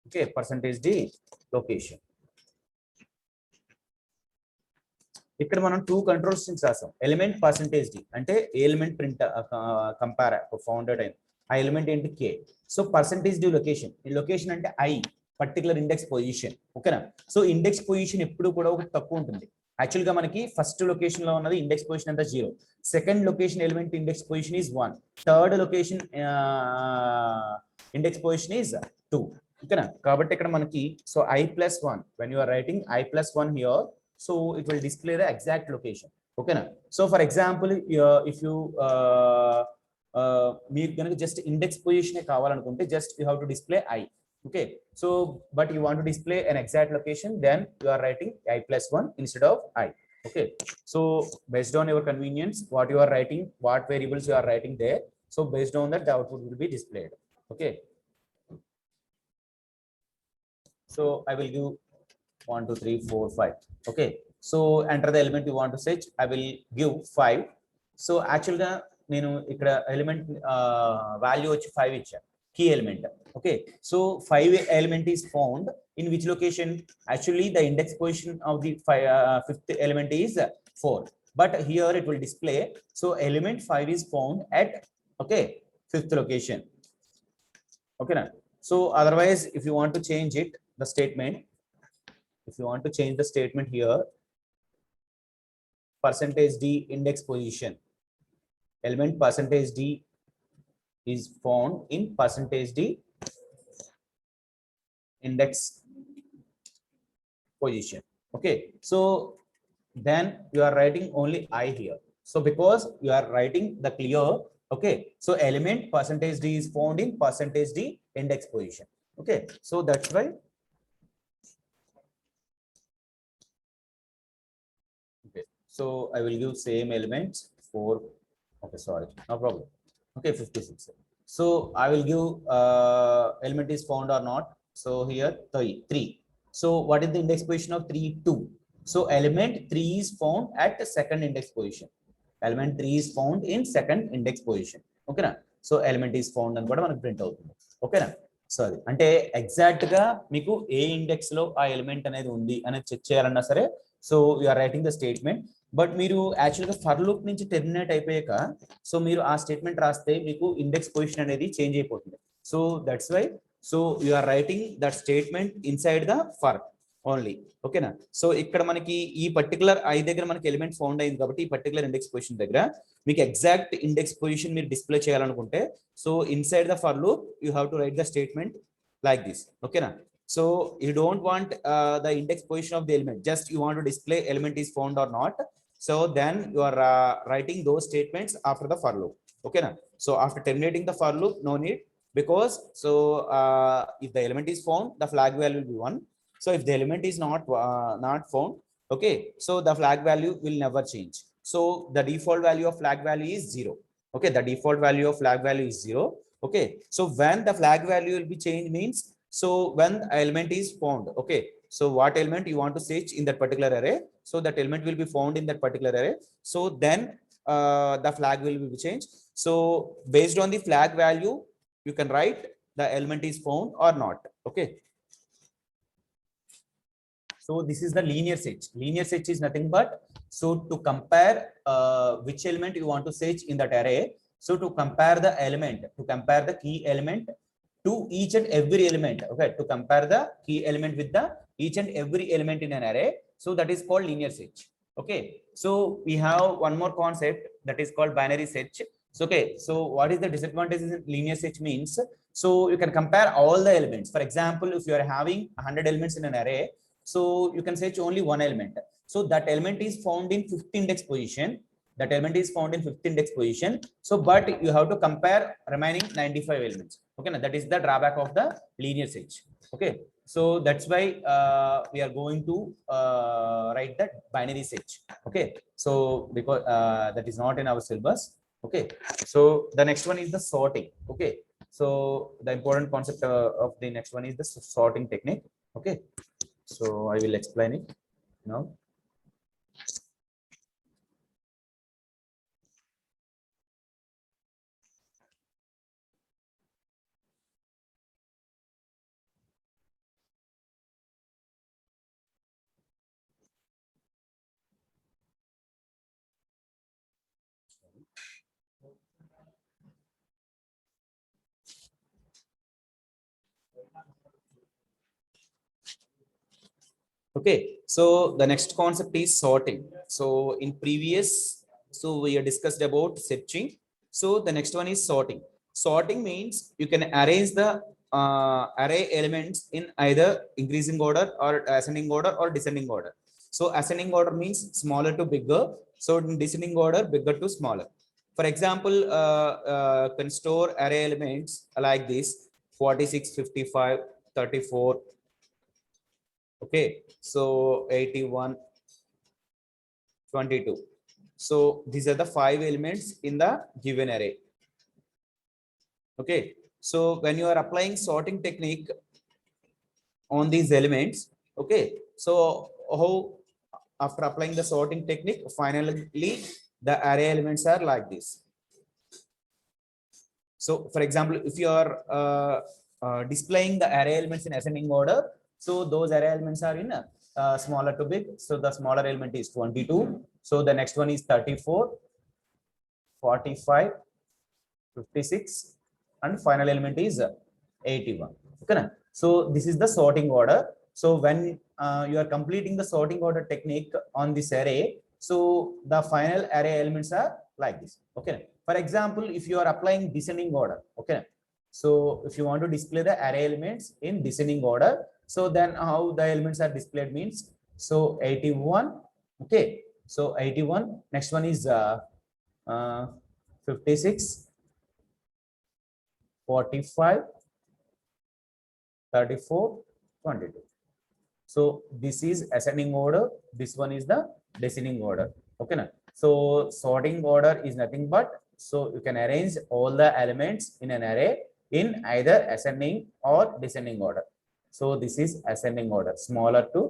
Okay, percentage d location. ఇక్కడ మనం 2 control strings రాసాం. Element percentage D అంటే element print compare founded అయింది, ఆ element ఏంటి k. So percentage D location, ఈ location అంటే i particular index position. ఓకేనా? సో ఇండెక్స్ పొజిషన్ ఎప్పుడు కూడా ఒకటి తక్కువ ఉంటుంది. యాక్చువల్ గా మనకి ఫస్ట్ లొకేషన్ లో ఉన్నది ఇండెక్స్ పొజిషన్ అంతా 0, second location element index position is 1, third location index position is 2. ఓకేనా? కాబట్టి ఇక్కడ మనకి so i+1 when you are writing i+1 here, so it will display the exact location. Okay na? So for example, if you మీరు కనుక just index position కావాలనుకుంటే just you have to display i. Okay, so but you want to display an exact location, then you are writing i+1 instead of I. Okay, so based on your convenience, what you are writing, what variables you are writing there, so based on that the output will be displayed. Okay, so I will give 1 2 3 4 5. Okay, so enter the element you want to search. I will give 5. So actually నేను ఇక్కడ element value వచ్చి 5 ఇచ్చాను. key element. Okay, so 5 element is found in which location? Actually the index position of the fifth element is 4, but here it will display, so element 5 is found at, okay, fifth location. Okay now, so otherwise if you want to change it, the statement, if you want to change the statement here, percentage d index position, element percentage d is found in percentage d index position. Okay, so then you are writing only I here. So because you are writing the clear, okay, so element percentage d is found in percentage d index position. Okay, so that's why. Okay, so I will give same elements for, okay, sorry, no problem. Okay, 56. So I will give element is found or not. So here 3. So what is the index position of 3? 2. So element 3 is found at the second index position. Element 3 is found in second index position. Okay na? So element is found అని కూడా మనకు print అవుతుంది. ఓకేనా? Sorry, అంటే exact గా మీకు ఏ index లో ఆ ఎలిమెంట్ అనేది ఉంది అనేది చెక్ చేయాలన్నా సరే, so you are writing the statement. But మీరు యాక్చువల్గా ఫర్ లూప్ నుంచి టెర్మినేట్ అయిపోయాక, సో మీరు ఆ స్టేట్మెంట్ రాస్తే మీకు ఇండెక్స్ పొజిషన్ అనేది చేంజ్ అయిపోతుంది. So that's why, so you are writing that statement inside the for only. ఓకేనా? సో ఇక్కడ మనకి ఈ పర్టికులర్ ఐ దగ్గర మనకి ఎలిమెంట్ ఫౌండ్ అయింది కాబట్టి ఈ పర్టికులర్ ఇండెక్స్ పొజిషన్ దగ్గర మీకు ఎగ్జాక్ట్ ఇండెక్స్ పొజిషన్ మీరు డిస్ప్లే చేయాలనుకుంటే, so inside the for loop you have to write the statement like this. ఓకేనా? So you don't want the index position of the element, just you want to display element is found or not. So then you are writing those statements after the for loop. Okay na? So after terminating the for loop, no need, because so if the element is found, the flag value will be 1. So if the element is not found, okay, so the flag value will never change. So the default value of flag value is 0. Okay, the default value of flag value is 0. Okay, so when the flag value will be changed means, so when element is found, okay, so what element you want to search in that particular array, so that element will be found in that particular array. So then the flag will be changed. So based on the flag value, you can write the element is found or not. Okay, so this is the linear search. Linear search is nothing but, so to compare which element you want to search in that array. So to compare the element, to compare the key element to each and every element, okay, to compare the key element with the each and every element in an array. So that is called linear search. Okay, so we have one more concept that is called binary search. So okay, so what is the disadvantages in linear search means, so you can compare all the elements. For example, if you are having 100 elements in an array, so you can search only one element. So that element is found in 5th index position. That element is found in 5th index position. So but you have to compare remaining 95 elements. Okay, now that is the drawback of the linear search. Okay, so that's why we are going to write that binary search. Okay, so because that is not in our syllabus. Okay, so the next one is the sorting. Okay, so the important concept of the next one is the sorting technique. Okay, so I will explain it now. Okay, so the next concept is sorting. So in previous, so we have discussed about searching. So the next one is sorting. Sorting means you can arrange the array elements in either increasing order or ascending order or descending order. So ascending order means smaller to bigger. So in descending order, bigger to smaller. For example, can store array elements like this: 46, 55, 34. Okay, so 81, 22. So these are the 5 elements in the given array. Okay, so when you are applying sorting technique on these elements, okay, so how after applying the sorting technique, finally the array elements are like this. So for example, if you are displaying the array elements in ascending order, so those array elements are in smaller to big. So the smaller element is 22, so the next one is 34, 45, 56, and final element is 81. Okay, so this is the sorting order. So when you are completing the sorting order technique on this array, so the final array elements are like this. Okay, for example, if you are applying descending order, okay, so if you want to display the array elements in descending order, so then how the elements are displayed means, so 81, okay, so 81, next one is 56, 45, 34, 22. So this is ascending order, this one is the descending order. Okay, na? So sorting order is nothing but, so you can arrange all the elements in an array in either ascending or descending order. So this is ascending order, smaller to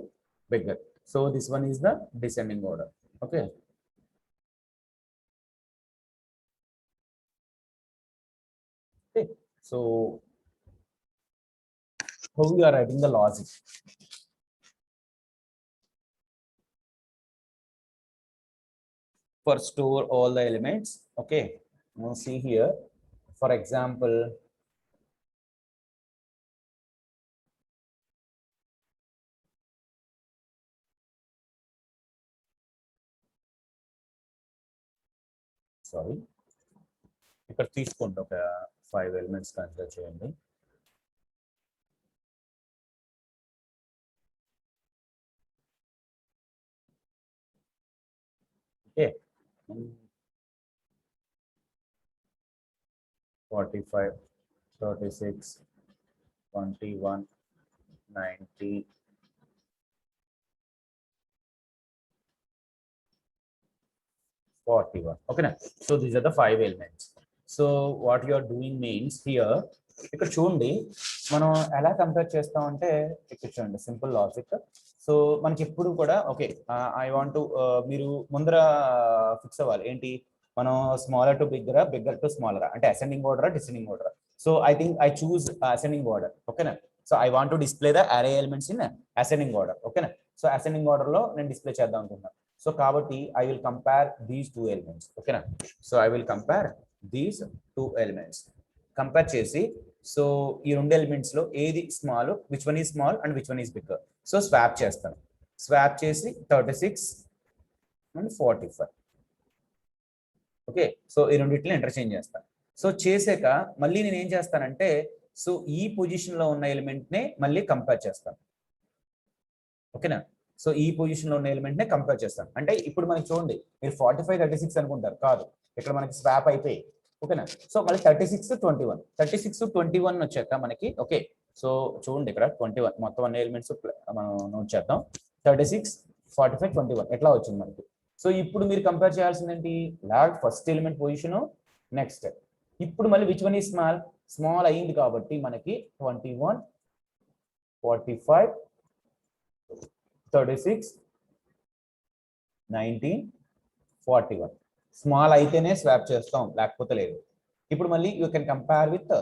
bigger. So this one is the descending order. Okay. Okay. So how we are writing the logic? For store all the elements. Okay, now see here, for example, sorry, ఇక్కడ తీసుకోండి ఒక 5 elements consider చేయండి. Okay, 45, 36, 21, 90, 41. Okay, na? So these are the 5 elements. So what you are doing means here, ఇక్కడ చూడండి మనం ఎలా compare చేస్తాం అంటే, ఇక్కడ చూడండి సింపుల్ లాజిక్. సో మనకి ఎప్పుడు కూడా ఓకే, ఐ వాంట్ మీరు ముందర ఫిక్స్ అవ్వాలి ఏంటి, మనం స్మాలర్ టు బిగ్గరా, బిగ్గర్ టు స్మాలరా, అంటే ascending order, descending order. So I think I choose ascending order. ఓకేనా, so I want to display the array elements in ascending order. ఓకేనా, సో అసెండింగ్ ఆర్డర్ లో నేను డిస్ప్లే చేద్దాం అనుకుంటున్నాను. సో కాబట్టి I will compare these 2 elements. ఓకేనా, so I will compare these 2 elements. Compare చేసి, so ఈ 2 ఎలిమెంట్స్ లో ఏది small, which one is small and which one is bigger. So swap చేస్తాను. స్వాప్ చేసి 36 అండ్ 45. ఓకే, సో ఈ రెండింటిని ఇంటర్చేంజ్ చేస్తాను. సో చేసాక మళ్ళీ నేను ఏం చేస్తానంటే, సో ఈ పొజిషన్ లో ఉన్న ఎలిమెంట్ నే మళ్ళీ కంపేర్ చేస్తాను. ఓకేనా, సో ఈ పొజిషన్ లో ఉన్న ఎలిమెంట్ నే కంపేర్ చేస్తాను. అంటే ఇప్పుడు మనకి చూడండి, మీరు 45, 36 అనుకుంటారు, కాదు, ఇక్కడ మనకి స్వాప్ అయిపోయి. ఓకేనా, సో మళ్ళీ 36, 21, 36, 21 వచ్చాక మనకి ఓకే, సో చూడండి ఇక్కడ 21 మొత్తం అన్ని ఎలిమెంట్స్ మనం నోట్ చేద్దాం. 36, 45, 21 ఎట్లా వచ్చింది మనకి. సో ఇప్పుడు మీరు కంపేర్ చేయాల్సింది ఏంటి, లాగ్ ఫస్ట్ ఎలిమెంట్ పొజిషన్, నెక్స్ట్ ఇప్పుడు మళ్ళీ విచ్ వన్ ఈ స్మాల్, స్మాల్ అయింది కాబట్టి మనకి 21, 45, 36, 19, 41 స్మాల్ అయితేనే స్వాప్ చేస్తాం, లేకపోతే లేదు. ఇప్పుడు మళ్ళీ you can compare with,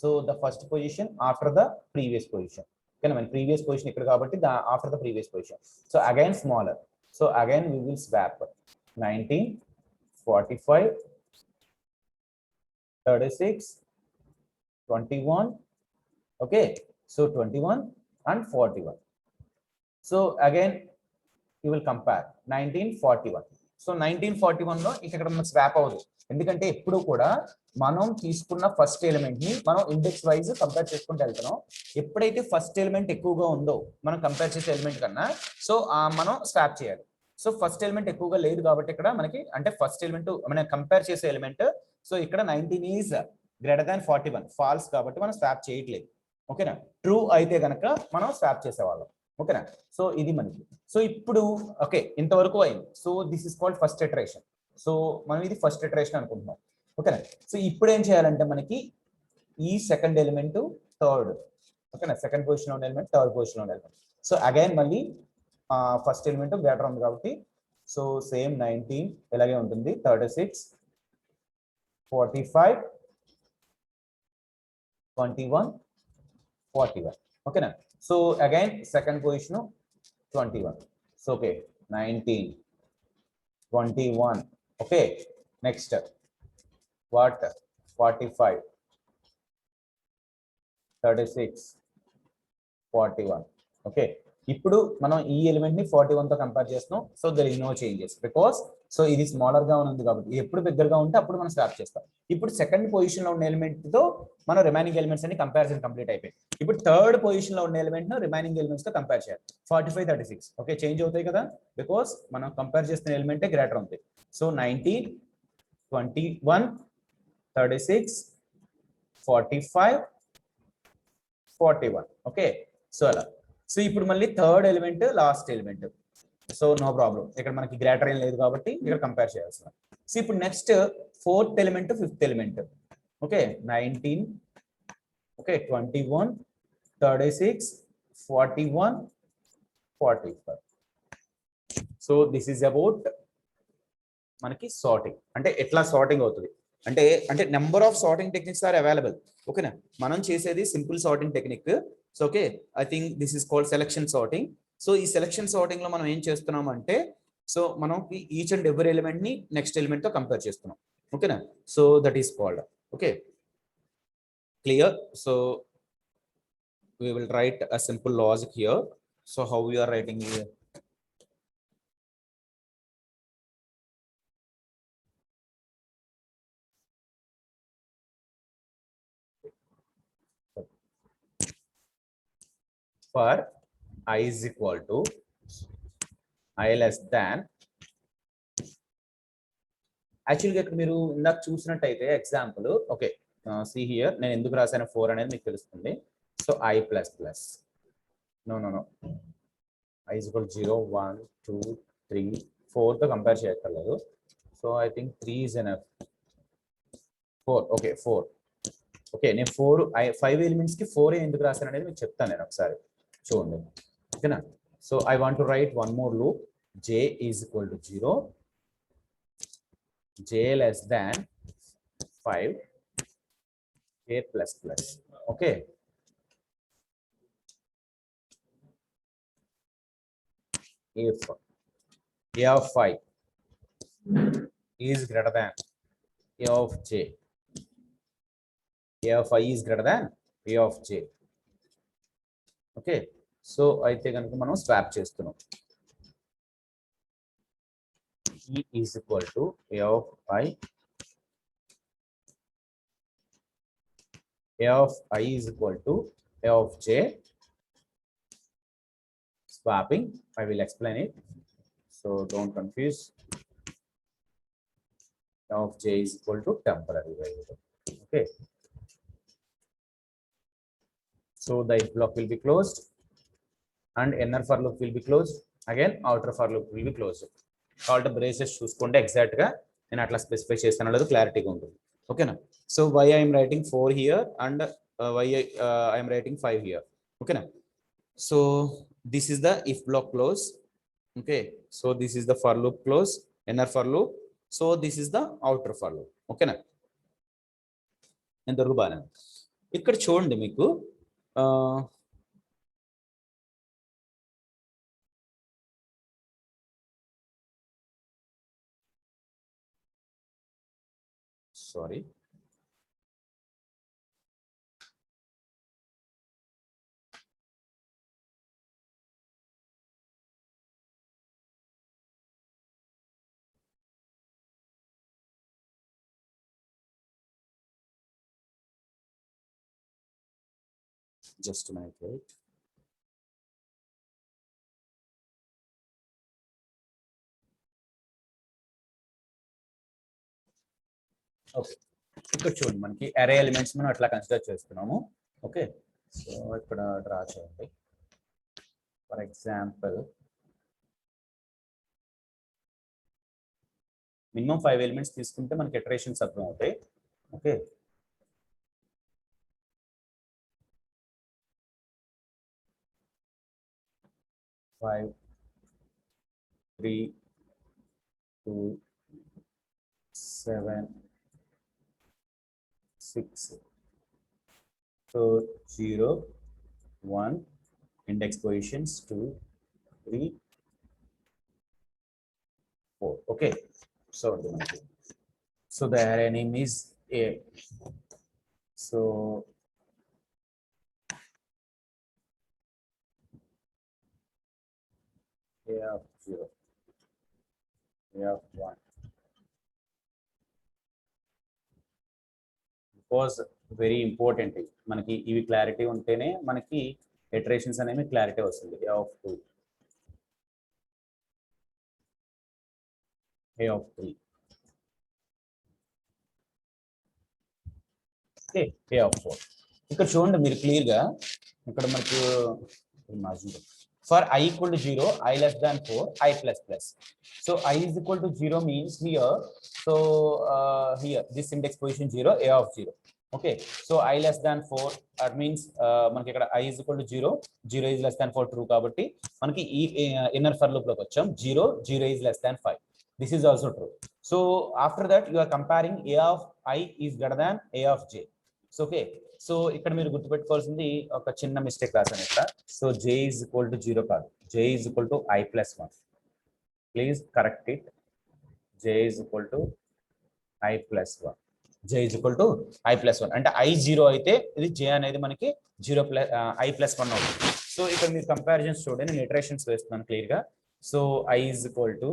so the first position after the previous position. ఓకేనా, మన ప్రీవియస్ పొజిషన్ ఇక్కడ కాబట్టి after the previous position. So again smaller, so again we will swap 19, 45, 36, 21. Okay, so 21 and 41. So again you will compare 19, 41. So 1941 లో ఇక్కడ మనకు swap అవ్వదు, ఎందుకంటే ఎప్పుడు కూడా మనం తీసుకున్న ఫస్ట్ ఎలిమెంట్ ని మనం ఇండెక్స్ వైజ్ కంపేర్ చేసుకుంటూ వెళ్తున్నాం. ఎప్పుడైతే ఫస్ట్ ఎలిమెంట్ ఎక్కువగా ఉందో మనం కంపేర్ చేసే ఎలిమెంట్ కన్నా, సో మనం స్వాప్ చేయాలి. సో ఫస్ట్ ఎలిమెంట్ ఎక్కువగా లేదు కాబట్టి ఇక్కడ మనకి, అంటే ఫస్ట్ ఎలిమెంట్ మనం కంపేర్ చేసే ఎలిమెంట్, సో ఇక్కడ 19 ఈజ్ గ్రేటర్ దాన్ 41 ఫాల్స్ కాబట్టి మనం స్వాప్ చేయట్లేదు. ఓకేనా, ట్రూ అయితే కనుక మనం స్వాప్ చేసేవాళ్ళం. ఓకేనా, సో ఇది మనకి. సో ఇప్పుడు ఓకే, ఇంతవరకు అయింది. So this is called first iteration. So మనం ఇది ఫస్ట్ ఇటరేషన్ అనుకుంటున్నాం. ఓకేనా, సో ఇప్పుడు ఏం చేయాలంటే మనకి ఈ సెకండ్ ఎలిమెంట్, థర్డ్, ఓకేనా, సెకండ్ పొజిషన్ ఉన్న ఎలిమెంట్, థర్డ్ పొజిషన్ ఉన్న ఎలిమెంట్. సో అగైన్ మళ్ళీ ఫస్ట్ ఎలిమెంట్ గ్రేటర్ ఉంది కాబట్టి, సో సేమ్ 19 ఇలాగే ఉంటుంది, 36, 45, 21, 41. Okay now. So again second position 21. So okay, 19, 21. Okay, next what? 45, 36, 41. Okay, ఇప్పుడు మనం ఈ ఎలిమెంట్ ని 41 తో కంపేర్ చేస్తున్నాం. So there is no changes because so ఇది స్మాలర్ గా ఉంది కాబట్టి ఎప్పుడు బిగ్గర్ గా ఉంటే అప్పుడు మనం స్వాప్ చేస్తాం. ఇప్పుడు సెకండ్ పొజిషన్ లో ఉన్న ఎలిమెంట్ తో మనం రిమైనింగ్ ఎలిమెంట్స్ అన్ని కంపారిజన్ కంప్లీట్ అయిపోయి ఇప్పుడు థర్డ్ పొజిషన్ లో ఉన్న ఎలిమెంట్ ను రిమైనింగ్ ఎలిమెంట్స్ తో కంపేర్ చేయాలి. 45, 36 ఓకే చేంజ్ అవుతాయి కదా బికాస్ మనం కంపేర్ చేస్తున్న ఎలిమెంటే గ్రేటర్ ఉంది. సో 19, 21, 36, 45, 41. ఓకే, సో అలా. సో ఇప్పుడు మళ్ళీ third element last element. So no problem, ఇక్కడ మనకి గ్రేటర్ ఏం లేదు కాబట్టి ఇక్కడ కంపేర్ చేయాల్సిన. సో ఇప్పుడు next fourth element, fifth element. Okay 19, okay 21, 36, 41, 45. So this is about మనకి సార్టింగ్. అంటే ఎట్లా సార్టింగ్ అవుతుంది అంటే అంటే number of sorting techniques are available. ఓకేనా, మనం చేసేది simple sorting technique. So okay, I think this is called selection sorting. So ఈ సెలక్షన్ సార్టింగ్ లో మనం ఏం చేస్తున్నాం అంటే సో మనం ఈచ్ అండ్ ఎవరీ ఎలిమెంట్ ని నెక్స్ట్ ఎలిమెంట్ తో కంపేర్ చేస్తున్నాం. ఓకేనా, so that is called. Okay clear. So we will write a simple logic here. So how we are writing here? For I is equal to I less than, యాక్చువల్గా ఇక్కడ మీరు ఇందాక చూసినట్టయితే example okay see here నేను ఎందుకు రాసాను 4 అనేది మీకు తెలుస్తుంది. So I plus plus no no no I is equal to 0, 1, 2, 3, 4 తో కంపేర్ చేయక్కర్లేదు. So I think 3 is enough. 4 okay 4 okay నేను 5 ఎలిమెంట్స్ కి 4 ఎందుకు రాశాను అనేది మీకు చెప్తాను నేను ఒకసారి చూడండి. ఓకేనా, so I want to right one more loop. J is equal to 0, J less than 5, J plus plus. Okay, if A of 5 is greater than A of J, A of I is greater than A of J. Okay, so అయితే కనుక మనం swap చేస్తున్నాం. E is equal to A of I, A of I is equal to A of J. Swapping, I will explain it, so don't confuse. A of J is equal to temporary variable. Okay, so the if block will be closed and inner for loop will be closed. Again outer for loop will be closed. కాబట్టి braces చూసుకుంటే exact గా నేను అట్లా specify చేస్తాను లేదు క్లారిటీగా ఉంటుంది. ఓకేనా, so why I'm writing 4 here and why I'm writing 5 here. ఓకేనా, so this is the if block close. Okay, so this is the for loop close, inner for loop. So this is the outer for loop. ఓకేనా, ఎంతవరకు బాగా ఇక్కడ చూడండి మీకు sorry just a minute, wait. Okay, ఇక్కడ చూడండి మనకి అరే ఎలిమెంట్స్ మనం అట్లా కన్సిడర్ చేస్తున్నాము. ఓకే, సో ఇక్కడ డ్రా చేయండి. ఫర్ ఎగ్జాంపుల్ మినిమం 5 ఎలిమెంట్స్ తీసుకుంటే మనకి ఇటరేషన్స్ అర్థం అవుతాయి. Okay, five 3, 2, 7, 6, So 0, 1, index positions 2, 3, 4. Okay. So the array name is A. So A of 0, A of 1. Because very important మనకి ఇవి క్లారిటీ ఉంటేనే మనకి ఇటరేషన్స్ అనేవి క్లారిటీ వస్తుంది. A of 2, A of 3, okay, A of 4. ఇక్కడ చూడండి మీరు క్లియర్ గా ఇక్కడ మనకు for I equal to 0, I less than 4, I plus plus. So I is equal to 0 means here, so here this index position 0, A of 0. Okay, so I less than 4, that means మనకి ఇక్కడ I is equal to 0, 0 is less than 4 true కాబట్టి మనకి ఈ inner for loop లోకి వచ్చాం. 0, 0 is less than 5. This is also true. So after that you are comparing A of I is greater than A of J. So okay, so ఇక్కడ మీరు గుర్తుపెట్టుకోవాల్సింది ఒక చిన్న మిస్టేక్ రాసాను ఇక్కడ. So J is equal to 0 కాదు, J is equal to I plus 1. Please correct it. J is equal to I plus 1. J is equal to I plus 1. అంటే I 0 అయితే ఇది J అనేది మనకి 0 ప్లస్ I plus 1 అవుతుంది. So ఇక్కడ మీరు comparisons చూడండి, నేను ఇటరేషన్స్ వేస్తున్నాను క్లియర్ గా. So I is equal to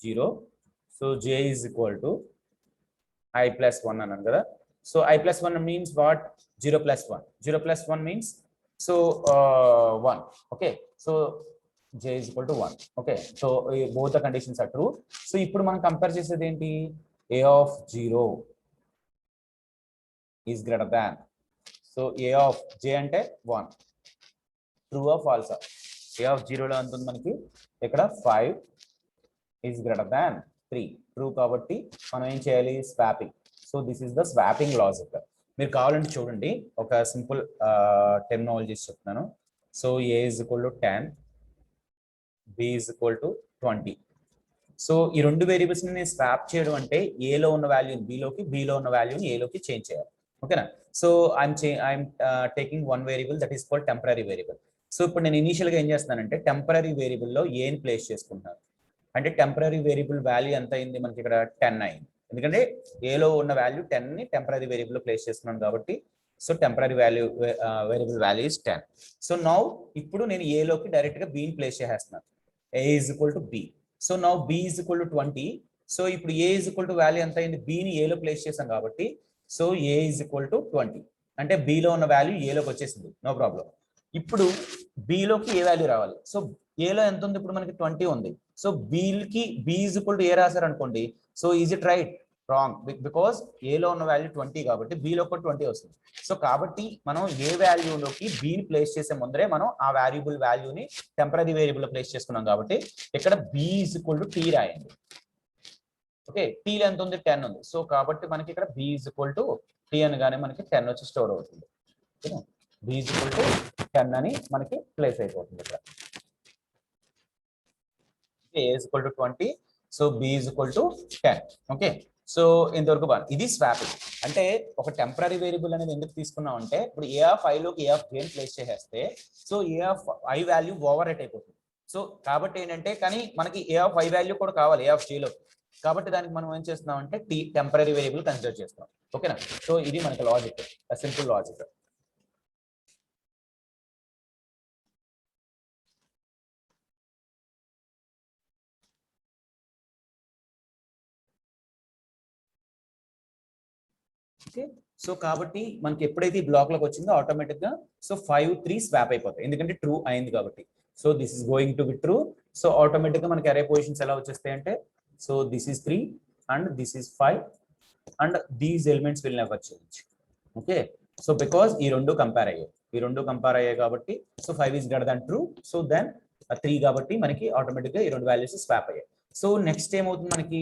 0. So J is equal to I plus 1 అన్నాను కదా. So I plus 1 means what? 0 plus 1. 0 plus 1 means so 1. Okay. So J is equal to 1. Okay. So both the conditions are true. So ఇప్పుడు మనం compare చేసేది ఏంటి? A of 0 is greater than. So A of J అంటే 1. True or false? A of 0 లో ఎంత ఉంది మనకి? ఇక్కడ 5 is greater than 3. True కాబట్టి మనం ఏం చేయాలి? Swapping. So this is the swapping logic. మీరు కావాలంటే చూడండి, ఒక సింపుల్ టెర్మినాలజీస్ చెప్తున్నాను. So A is equal to 10, B is equal to 20. So ఈ రెండు వేరియబుల్స్ ని స్వాప్ చేయడం అంటే A లో ఉన్న వాల్యూని B లోకి, B లో ఉన్న వాల్యూని A లోకి చేంజ్ చేయాలి. ఓకేనా? So I'm taking one variable that is called temporary variable. So ఇప్పుడు నేను ఇనిషియల్ గా ఏం చేస్తున్నానంటే టెంపరరీ వేరియబుల్లో ఏని ప్లేస్ చేసుకుంటున్నాను. అంటే టెంపరరీ వేరియబుల్ వాల్యూ ఎంత అయింది మనకి? ఇక్కడ 10 అయింది. ఎందుకంటే ఏలో ఉన్న వాల్యూ 10 ని టెంపరరీ వేరియబుల్ లో ప్లేస్ చేస్తున్నాను కాబట్టి so temporary variable value is 10. So now ఇప్పుడు నేను ఏ లోకి డైరెక్ట్ గా B ని ప్లేస్ చేసేస్తున్నాను. A is equal to B. So now B is equal to 20. So ఇప్పుడు A is equal to value ఎంత అయింది? B ని A లో ప్లేస్ చేసాం కాబట్టి so A is equal to 20. అంటే B లో ఉన్న వాల్యూ A లోకి వచ్చేసింది, నో ప్రాబ్లం. ఇప్పుడు B లోకి ఏ వాల్యూ రావాలి? సో A లో ఎంత ఉంది? ఇప్పుడు మనకి 20 ఉంది. సో B కి B is equal to A రాశారు అనుకోండి. So is it right? Wrong, because A లో ఉన్న వాల్యూ 20 కాబట్టి B లో కూడా 20 వస్తుంది. సో కాబట్టి మనం ఏ వాల్యూలోకి B ని ప్లేస్ చేసే ముందరే మనం ఆ వాల్యూబుల్ వాల్యూని టెంపరరీ వేరియబుల్ లో ప్లేస్ చేసుకున్నాం కాబట్టి ఇక్కడ B is equal to T రాయండి. ఓకే, T లో ఎంత ఉంది? 10 ఉంది. సో కాబట్టి మనకి ఇక్కడ B is equal to T అనగానే మనకి 10 వచ్చి స్టోర్ అవుతుంది. B is equal to 10 అని మనకి ప్లేస్ అయిపోతుంది ఇక్కడ. A is equal to 20, so B is equal to 10. Okay, so ఇంతవరకు ఇది స్వాపింగ్. అంటే ఒక టెంపరరీ వేరియబుల్ అనేది ఎందుకు తీసుకున్నాం అంటే ఇప్పుడు A of I లోకి A of J ప్లేస్ చేసేస్తే so A of I value over right అయిపోతుంది. సో కాబట్టి ఏంటంటే కానీ మనకి A of I వాల్యూ కూడా కావాలి A of J లో, కాబట్టి దానికి మనం ఏం చేస్తున్నాం అంటే టెంపరరీ వేరియబుల్ కన్సిడర్ చేస్తాం. ఓకేనా? సో ఇది మనకి logic, simple logic. Okay, so కాబట్టి మనకి ఎప్పుడైతే ఈ బ్లాక్ లోకి వచ్చిందో ఆటోమేటిక్ గా సో 5, 3 స్వాప్ అయిపోతాయి, ఎందుకంటే ట్రూ అయింది కాబట్టి. So this is going to be true. So automatic గా మనకి అరే పొజిషన్స్ ఎలా వచ్చేస్తాయి అంటే so this is 3 and this is 5 and these elements will never change. Okay, so because ఈ రెండు కంపేర్ అయ్యాయి కాబట్టి so 5 is greater than true. So then 3 కాబట్టి మనకి ఆటోమేటిక్ గా ఈ రెండు వాల్యూస్ స్వాప్ అయ్యాయి. సో నెక్స్ట్ ఏమవుతుంది మనకి?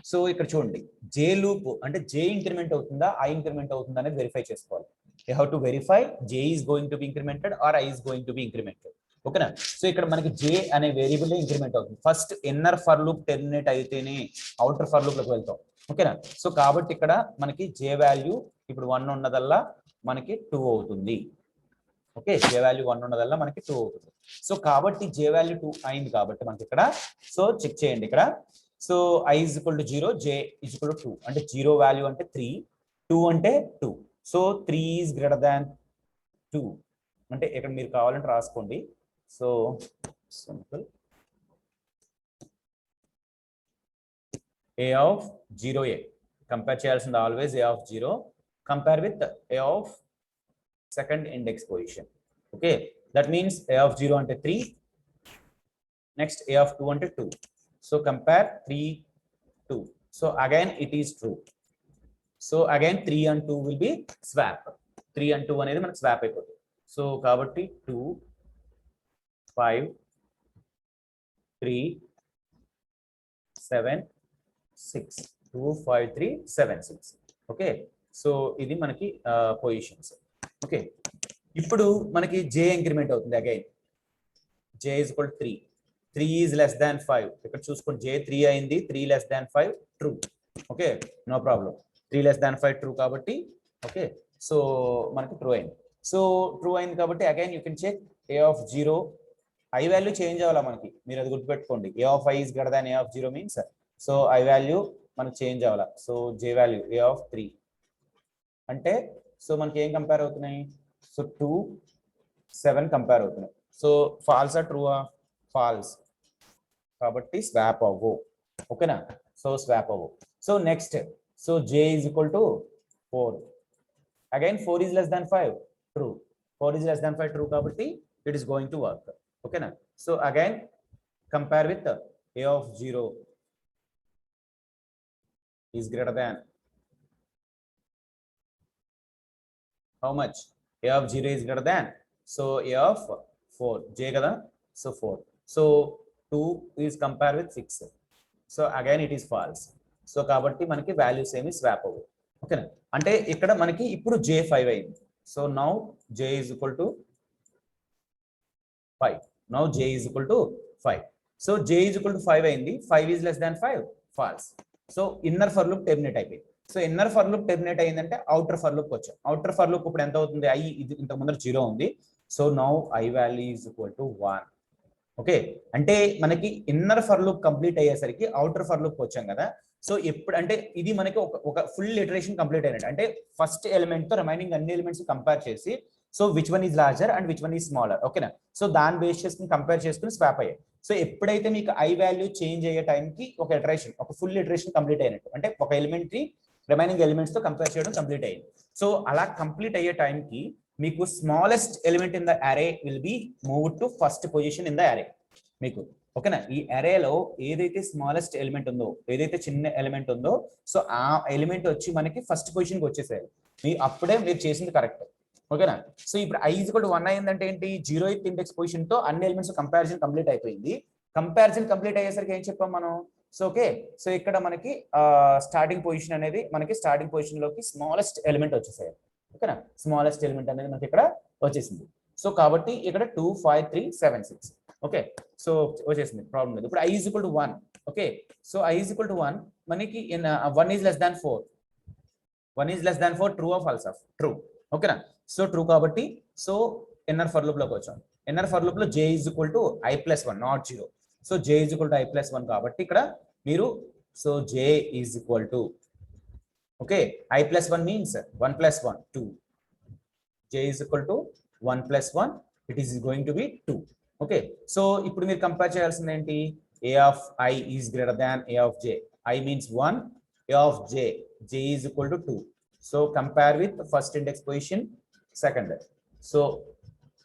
సో ఇక్కడ చూడండి, J లూప్ అంటే J ఇంక్రిమెంట్ అవుతుందా I ఇంక్రిమెంట్ అవుతుందా అనేది వెరిఫై చేసుకోవాలి. You have to verify J is going to be incremented or I is going to be incremented. ఓకేనా? సో ఇక్కడ మనకి J అనే వేరియబుల్ ఇంక్రిమెంట్ అవుతుంది. First inner for loop terminate అయితేనే అవుటర్ ఫర్ లూప్ లోకి వెళ్తాం. ఓకేనా? సో కాబట్టి ఇక్కడ మనకి J వాల్యూ ఇప్పుడు 1 ఉన్నదల్లా మనకి 2 అవుతుంది. ఓకే, జే వాల్యూ 1 ఉన్నదల్లా మనకి 2 అవుతుంది. సో కాబట్టి జే వాల్యూ 2 అయింది కాబట్టి మనకి ఇక్కడ సో చెక్ చేయండి ఇక్కడ. So I is equal to 0, J is equal to 2 అంటే 0 వాల్యూ అంటే 3, 2 అంటే 2. సో 3 is greater than 2 అంటే ఇక్కడ మీరు కావాలంటే రాసుకోండి. So simple A of 0A compare చేయాల్సింది always A of 0 compare with A of second index position. Okay, that means A of 0 ante 3, next A of 2 ante 2. So compare 3, 2. So again it is true. So again 3 and 2 will be swap. 3 and 2 అనేది మనకు swap అయిపోతుంది. So కాబట్టి 2, 5, 3, 7, 6. 2, 5, 3, 7, 6. Okay, so ఇది మనకి positions. Okay, ఇప్పుడు మనకి J increment అవుతుంది. Again J is equal to 3. 3 is less than 5. ఇక్కడ చూసుకోండి J 3 అయింది, 3 less than 5 true. Okay, no problem. 3 less than 5 true కాబట్టి ఓకే, సో మనకి ట్రూ అయింది. సో ట్రూ అయింది కాబట్టి again you can check A of 0. I value change అవ్వాలా మనకి, మీరు అది గుర్తుపెట్టుకోండి. A of I is greater than A of 0 means so I value మనకి చేంజ్ అవ్వాలా. So J value A of 3 అంటే సో మనకి ఏం కంపేర్ అవుతున్నాయి, సో 2, 7 కంపేర్ అవుతున్నాయి. సో ఫాల్స్ ఆ ట్రూ ఫాల్స్ కాబట్టి స్వాప్ అవ్వు. ఓకేనా, సో స్వాప్ అవ్వు. So next so J is equal to 4. Again 4 is less than 5 true. 4 is less than 5 true కాబట్టి it is going to work. ఓకేనా, so again compare with A of 0 is greater than how much, A of 0 is greater than so A of 4, J kada, so 4. So 2 is compared with 6. So again it is false. So kabatti manaki values ఏమి swap అవ్వవు. ఓకేనా, అంటే ఇక్కడ మనకి ఇప్పుడు J 5 అయింది. So now J is equal to 5. Now J is equal to 5. So J is equal to 5 అయింది. 5 is less than 5 false. So inner for loop terminate అయిపోయింది. So inner for loop terminate అయిందంటే outer for loop వచ్చాం. Outer for loop ఇప్పుడు ఎంత అవుతుంది, I ఇది ఇంతకు ముందర 0 ఉంది. So now I value is equal to 1. Okay, అంటే మనకి ఇన్నర్ ఫర్ లూప్ కంప్లీట్ అయ్యేసరికి అవుటర్ ఫర్ లూప్ వచ్చాం కదా. సో ఎప్పుడు అంటే ఇది మనకి ఒక ఫుల్ ఇటరేషన్ కంప్లీట్ అయినట్టు. అంటే ఫస్ట్ ఎలిమెంట్ తో రిమైనింగ్ అన్ని ఎలిమెంట్స్ కంపేర్ చేసి so which one is larger and which one is smaller. ఓకేనా, సో దాన్ని బేస్ చేసుకుని కంపేర్ చేసుకుని స్వాప్ అయ్యాయి. సో ఎప్పుడైతే మీకు I వాల్యూ చేంజ్ అయ్యే టైంకి ఒక ఇటరేషన్, ఒక ఫుల్ ఇటరేషన్ కంప్లీట్ అయినట్టు. అంటే ఒక ఎలిమెంట్ ని రిమైనింగ్ ఎలిమెంట్స్ తో కంపేర్ చేయడం కంప్లీట్ అయ్యింది. సో అలా కంప్లీట్ అయ్యే టైంకి మీకు స్మాలెస్ట్ ఎలిమెంట్ ఇన్ ద అరే will be move to first position in the అరే మీకు. ఓకేనా, ఈ అరేలో ఏదైతే స్మాలెస్ట్ ఎలిమెంట్ ఉందో, ఏదైతే చిన్న ఎలిమెంట్ ఉందో సో ఆ ఎలిమెంట్ వచ్చి మనకి ఫస్ట్ పొజిషన్కి వచ్చేసేయాలి. మీ అప్పుడే మీరు చేసింది కరెక్ట్. ఓకేనా, సో ఇప్పుడు I is equal to 1 అయిందంటే ఏంటి, 0th ఇండెక్స్ పొజిషన్ తో అన్ని ఎలిమెంట్స్ కంపారిజన్ కంప్లీట్ అయిపోయింది. కంపారిజన్ కంప్లీట్ అయ్యేసరికి ఏం చెప్పాం మనం, సో ఓకే, సో ఇక్కడ మనకి స్టార్టింగ్ పొజిషన్ అనేది మనకి స్టార్టింగ్ పొజిషన్ లోకి స్మాలెస్ట్ ఎలిమెంట్ వచ్చేసాయి. ఓకేనా, స్మాలెస్ట్ ఎలిమెంట్ అనేది మనకి ఇక్కడ వచ్చేసింది. సో కాబట్టి ఇక్కడ 2, 5, 3, 7, 6. ఓకే, సో వచ్చేసింది, ప్రాబ్లం లేదు. ఇప్పుడు I is equal to 1. Okay, so I is equal to 1 మనకి 1 is less than 4. 1 is less than 4 true or false? Of true. ఓకేనా, సో ట్రూ కాబట్టి సో ఇన్నర్ ఫర్ లూప్ లోకి వచ్చాం. ఇన్నర్ ఫర్ లూప్ లో J is equal to I plus 1 not 0. So J is equal to I plus 1 కాబట్టి ఇక్కడ మీరు so J is equal to okay I plus 1 means 1 plus 1 2. J is equal to 1 plus 1, it is going to be 2. Okay, so ఇప్పుడు మీరు compare చేయాల్సింది ఏంటి, A of I is greater than A of J. I means 1, A of J, J is equal to 2. So compare with first index position, second. So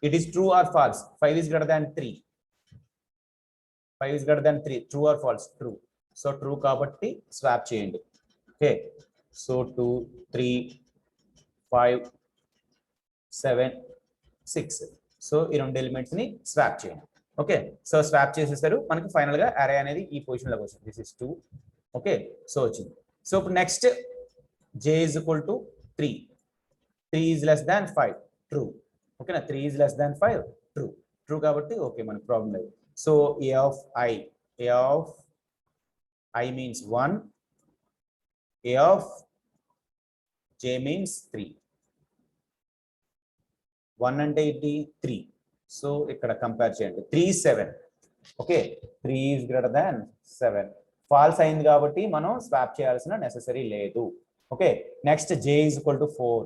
it is true or false, 5 is greater than 3. 5 is greater than 3, true or false? True. So true కాబట్టి swap చేయండి. Okay, so 2, 3, 5, 7, 6. So ఈ రెండు elements ని swap చేయండి. Okay, so swap చేసేసారు, మనకి final గా అరే అనేది ఈ పొజిషన్ లోకి వచ్చింది. This is 2. ఓకే, సో వచ్చింది. సో ఇప్పుడు next J is equal to 3. 3 is less than 5. True. ఓకేనా, 3 is less than 5. True. True కాబట్టి ఓకే, మనకి ప్రాబ్లం లేదు. So A of I means 1. A of j means 3. 1 అంటే ఏంటి 3. సో ఇక్కడ compare చేయండి 3 7. Okay 3 is greater than 7. False అయింది కాబట్టి మనం స్వాప్ చేయాల్సిన నెసెసరీ లేదు. Okay next j is equal to 4.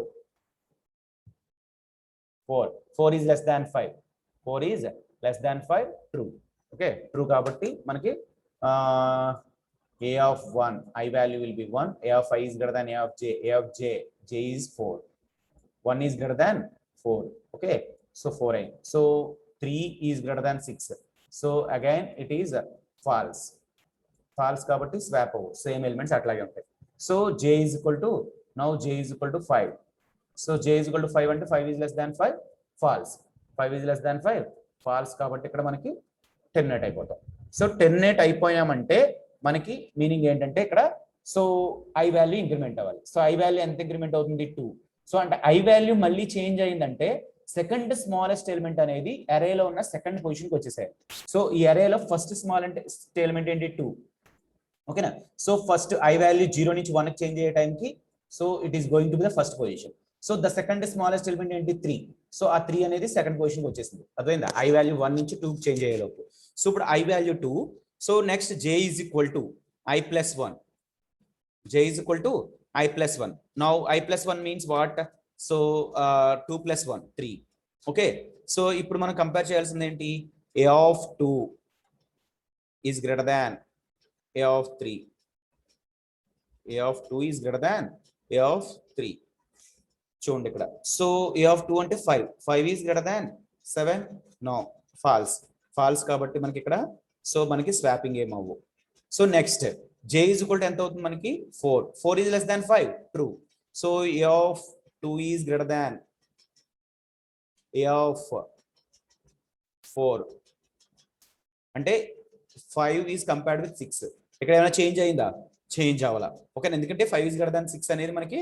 4 is less than 5. 4 is less than 5 true. Okay true కాబట్టి మనకి a of 1 I value will be 1, a of I is greater than a of j is 4, 1 is greater than 4. Okay so 4i, so 3 is greater than 6, so again it is false కాబట్టి swap అవ్వు, same elements అట్లాగే ఉంటాయి. So j is equal to, now j is equal to 5, so j is equal to 5 అంటే 5 is less than 5 false, 5 is less than 5 false కాబట్టి ఇక్కడ మనకి terminate అయిపోతాం. So terminate అయిపోయామంటే మనకి మీనింగ్ ఏంటంటే ఇక్కడ సో ఐ వాల్యూ ఇంక్రిమెంట్ అవ్వాలి. So I value ఎంత ఇంక్రిమెంట్ అవుతుంది 2. సో అంటే ఐ వాల్యూ మళ్ళీ చేంజ్ అయిందంటే సెకండ్ స్మాలెస్ట్ ఎలిమెంట్ అనేది అరేలో ఉన్న సెకండ్ పొజిషన్కి వచ్చేసాయి. సో ఈ అరేలో ఫస్ట్ స్మాలెస్ట్ ఎలిమెంట్ ఏంటి 2. ఓకేనా సో ఫస్ట్ ఐ వాల్యూ 0 నుంచి 1కి చేంజ్ అయ్యే టైంకి so it is going to be the first position. So the second smallest element ఏంటి 3. సో ఆ 3 అనేది సెకండ్ పొజిషన్కి వచ్చేసింది. అర్థమైందా ఐ వాల్యూ 1 నుంచి 2కి చేంజ్ అయ్యేలోపు. సో ఇప్పుడు I value 2. So next j is equal to I plus 1. j is equal to I plus 1. Now I plus 1 means what? So 2 plus 1 3. Okay so ఇప్పుడు మనం కంపేర్ చేయాల్సింది ఏంటి, a of 2 is greater than a of 3. a of 2 is greater than a of 3. చూడండి ఇక్కడ so a of 2 అంటే 5 is greater than 7. no false కాబట్టి మనకి ఇక్కడ సో మనకి స్వాపింగ్ ఏం అవ్వు. So next j is equal to ఎంత అవుతుంది మనకి 4 is less than 5 true. So a of 2 is greater than a of 4 అంటే 5 is compared with 6. ఇక్కడ ఏమైనా చేంజ్ అయిందా, చేంజ్ అవ్వాలా. ఓకే ఎందుకంటే 5 is greater than 6 అనేది మనకి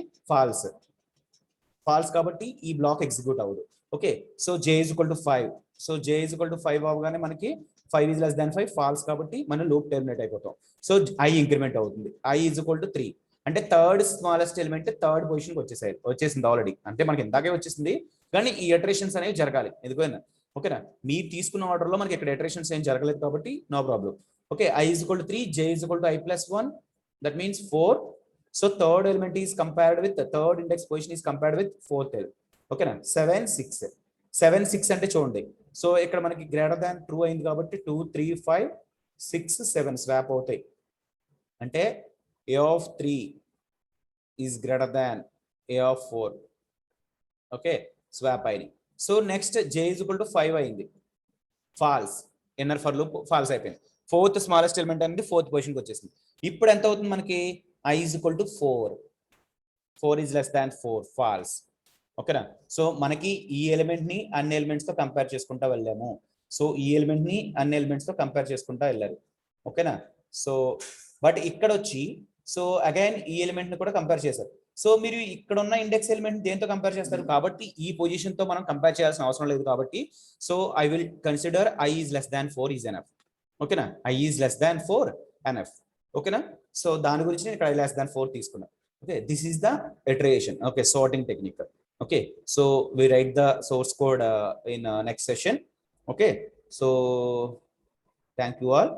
ఫాల్స్ కాబట్టి ఈ బ్లాక్ ఎగ్జిక్యూట్ అవ్వదు. Okay so j is equal to 5. So j is equal to 5 అవగానే మనకి 5 is less than 5 ఫాల్స్ కాబట్టి మనం లూప్ టెర్మినేట్ అయిపోతాం. సో i ఇంక్రిమెంట్ అవుతుంది, i is equal to 3 అంటే థర్డ్ స్మాలెస్ట్ ఎలిమెంట్ థర్డ్ పొజిషన్కి వచ్చేసింది ఆల్రెడీ. అంటే మనకి ఇందాకే వచ్చేసింది కానీ ఈ ఇటరేషన్స్ అనేవి జరగాలి ఎందుకైనా. ఓకేనా మీరు తీసుకున్న ఆర్డర్లో మనకి ఇక్కడ ఇటరేషన్స్ ఏం జరగలేదు కాబట్టి no problem. Okay i is equal to 3, j is equal to I plus 1, that means 4. So third element is compared with third index position is compared with fourth element. ఓకేనా 7 6 అంటే చూడండి సో ఇక్కడ మనకి greater than true అయింది కాబట్టి 2 3 5 6 7 swap అవుతాయి. అంటే a of 3 is greater than a of 4. Okay swap అయింది. So next j is equal to 5 అయింది, false inner for loop false అయిపోయింది. ఫోర్త్ స్మాలెస్ట్ ఎలిమెంట్ అనేది ఫోర్త్ పొజిషన్కి వచ్చేసింది. ఇప్పుడు ఎంత అవుతుంది మనకి i is equal to 4 is less than 4 false. ఓకేనా సో మనకి ఈ ఎలిమెంట్ ని అన్ని ఎలిమెంట్స్ తో కంపేర్ చేసుకుంటా వెళ్ళాము. సో ఈ ఎలిమెంట్ ని అన్ని ఎలిమెంట్స్ తో కంపేర్ చేసుకుంటా వెళ్ళారు. ఓకేనా సో బట్ ఇక్కడ వచ్చి సో అగైన్ ఈ ఎలిమెంట్ ని కూడా కంపేర్ చేశారు. సో మీరు ఇక్కడ ఉన్న ఇండెక్స్ ఎలిమెంట్ దేంతో కంపేర్ చేస్తారు కాబట్టి ఈ పొజిషన్ తో మనం కంపేర్ చేయాల్సిన అవసరం లేదు కాబట్టి so I will consider i is less than 4 is enough. ఓకేనా i is less than 4 enough. ఓకేనా సో దాని గురించి నేను ఇక్కడ less than 4 తీసుకున్నాను. Okay this is the iteration. Okay sorting technique. Okay so we write the source code in next session. Okay so thank you all.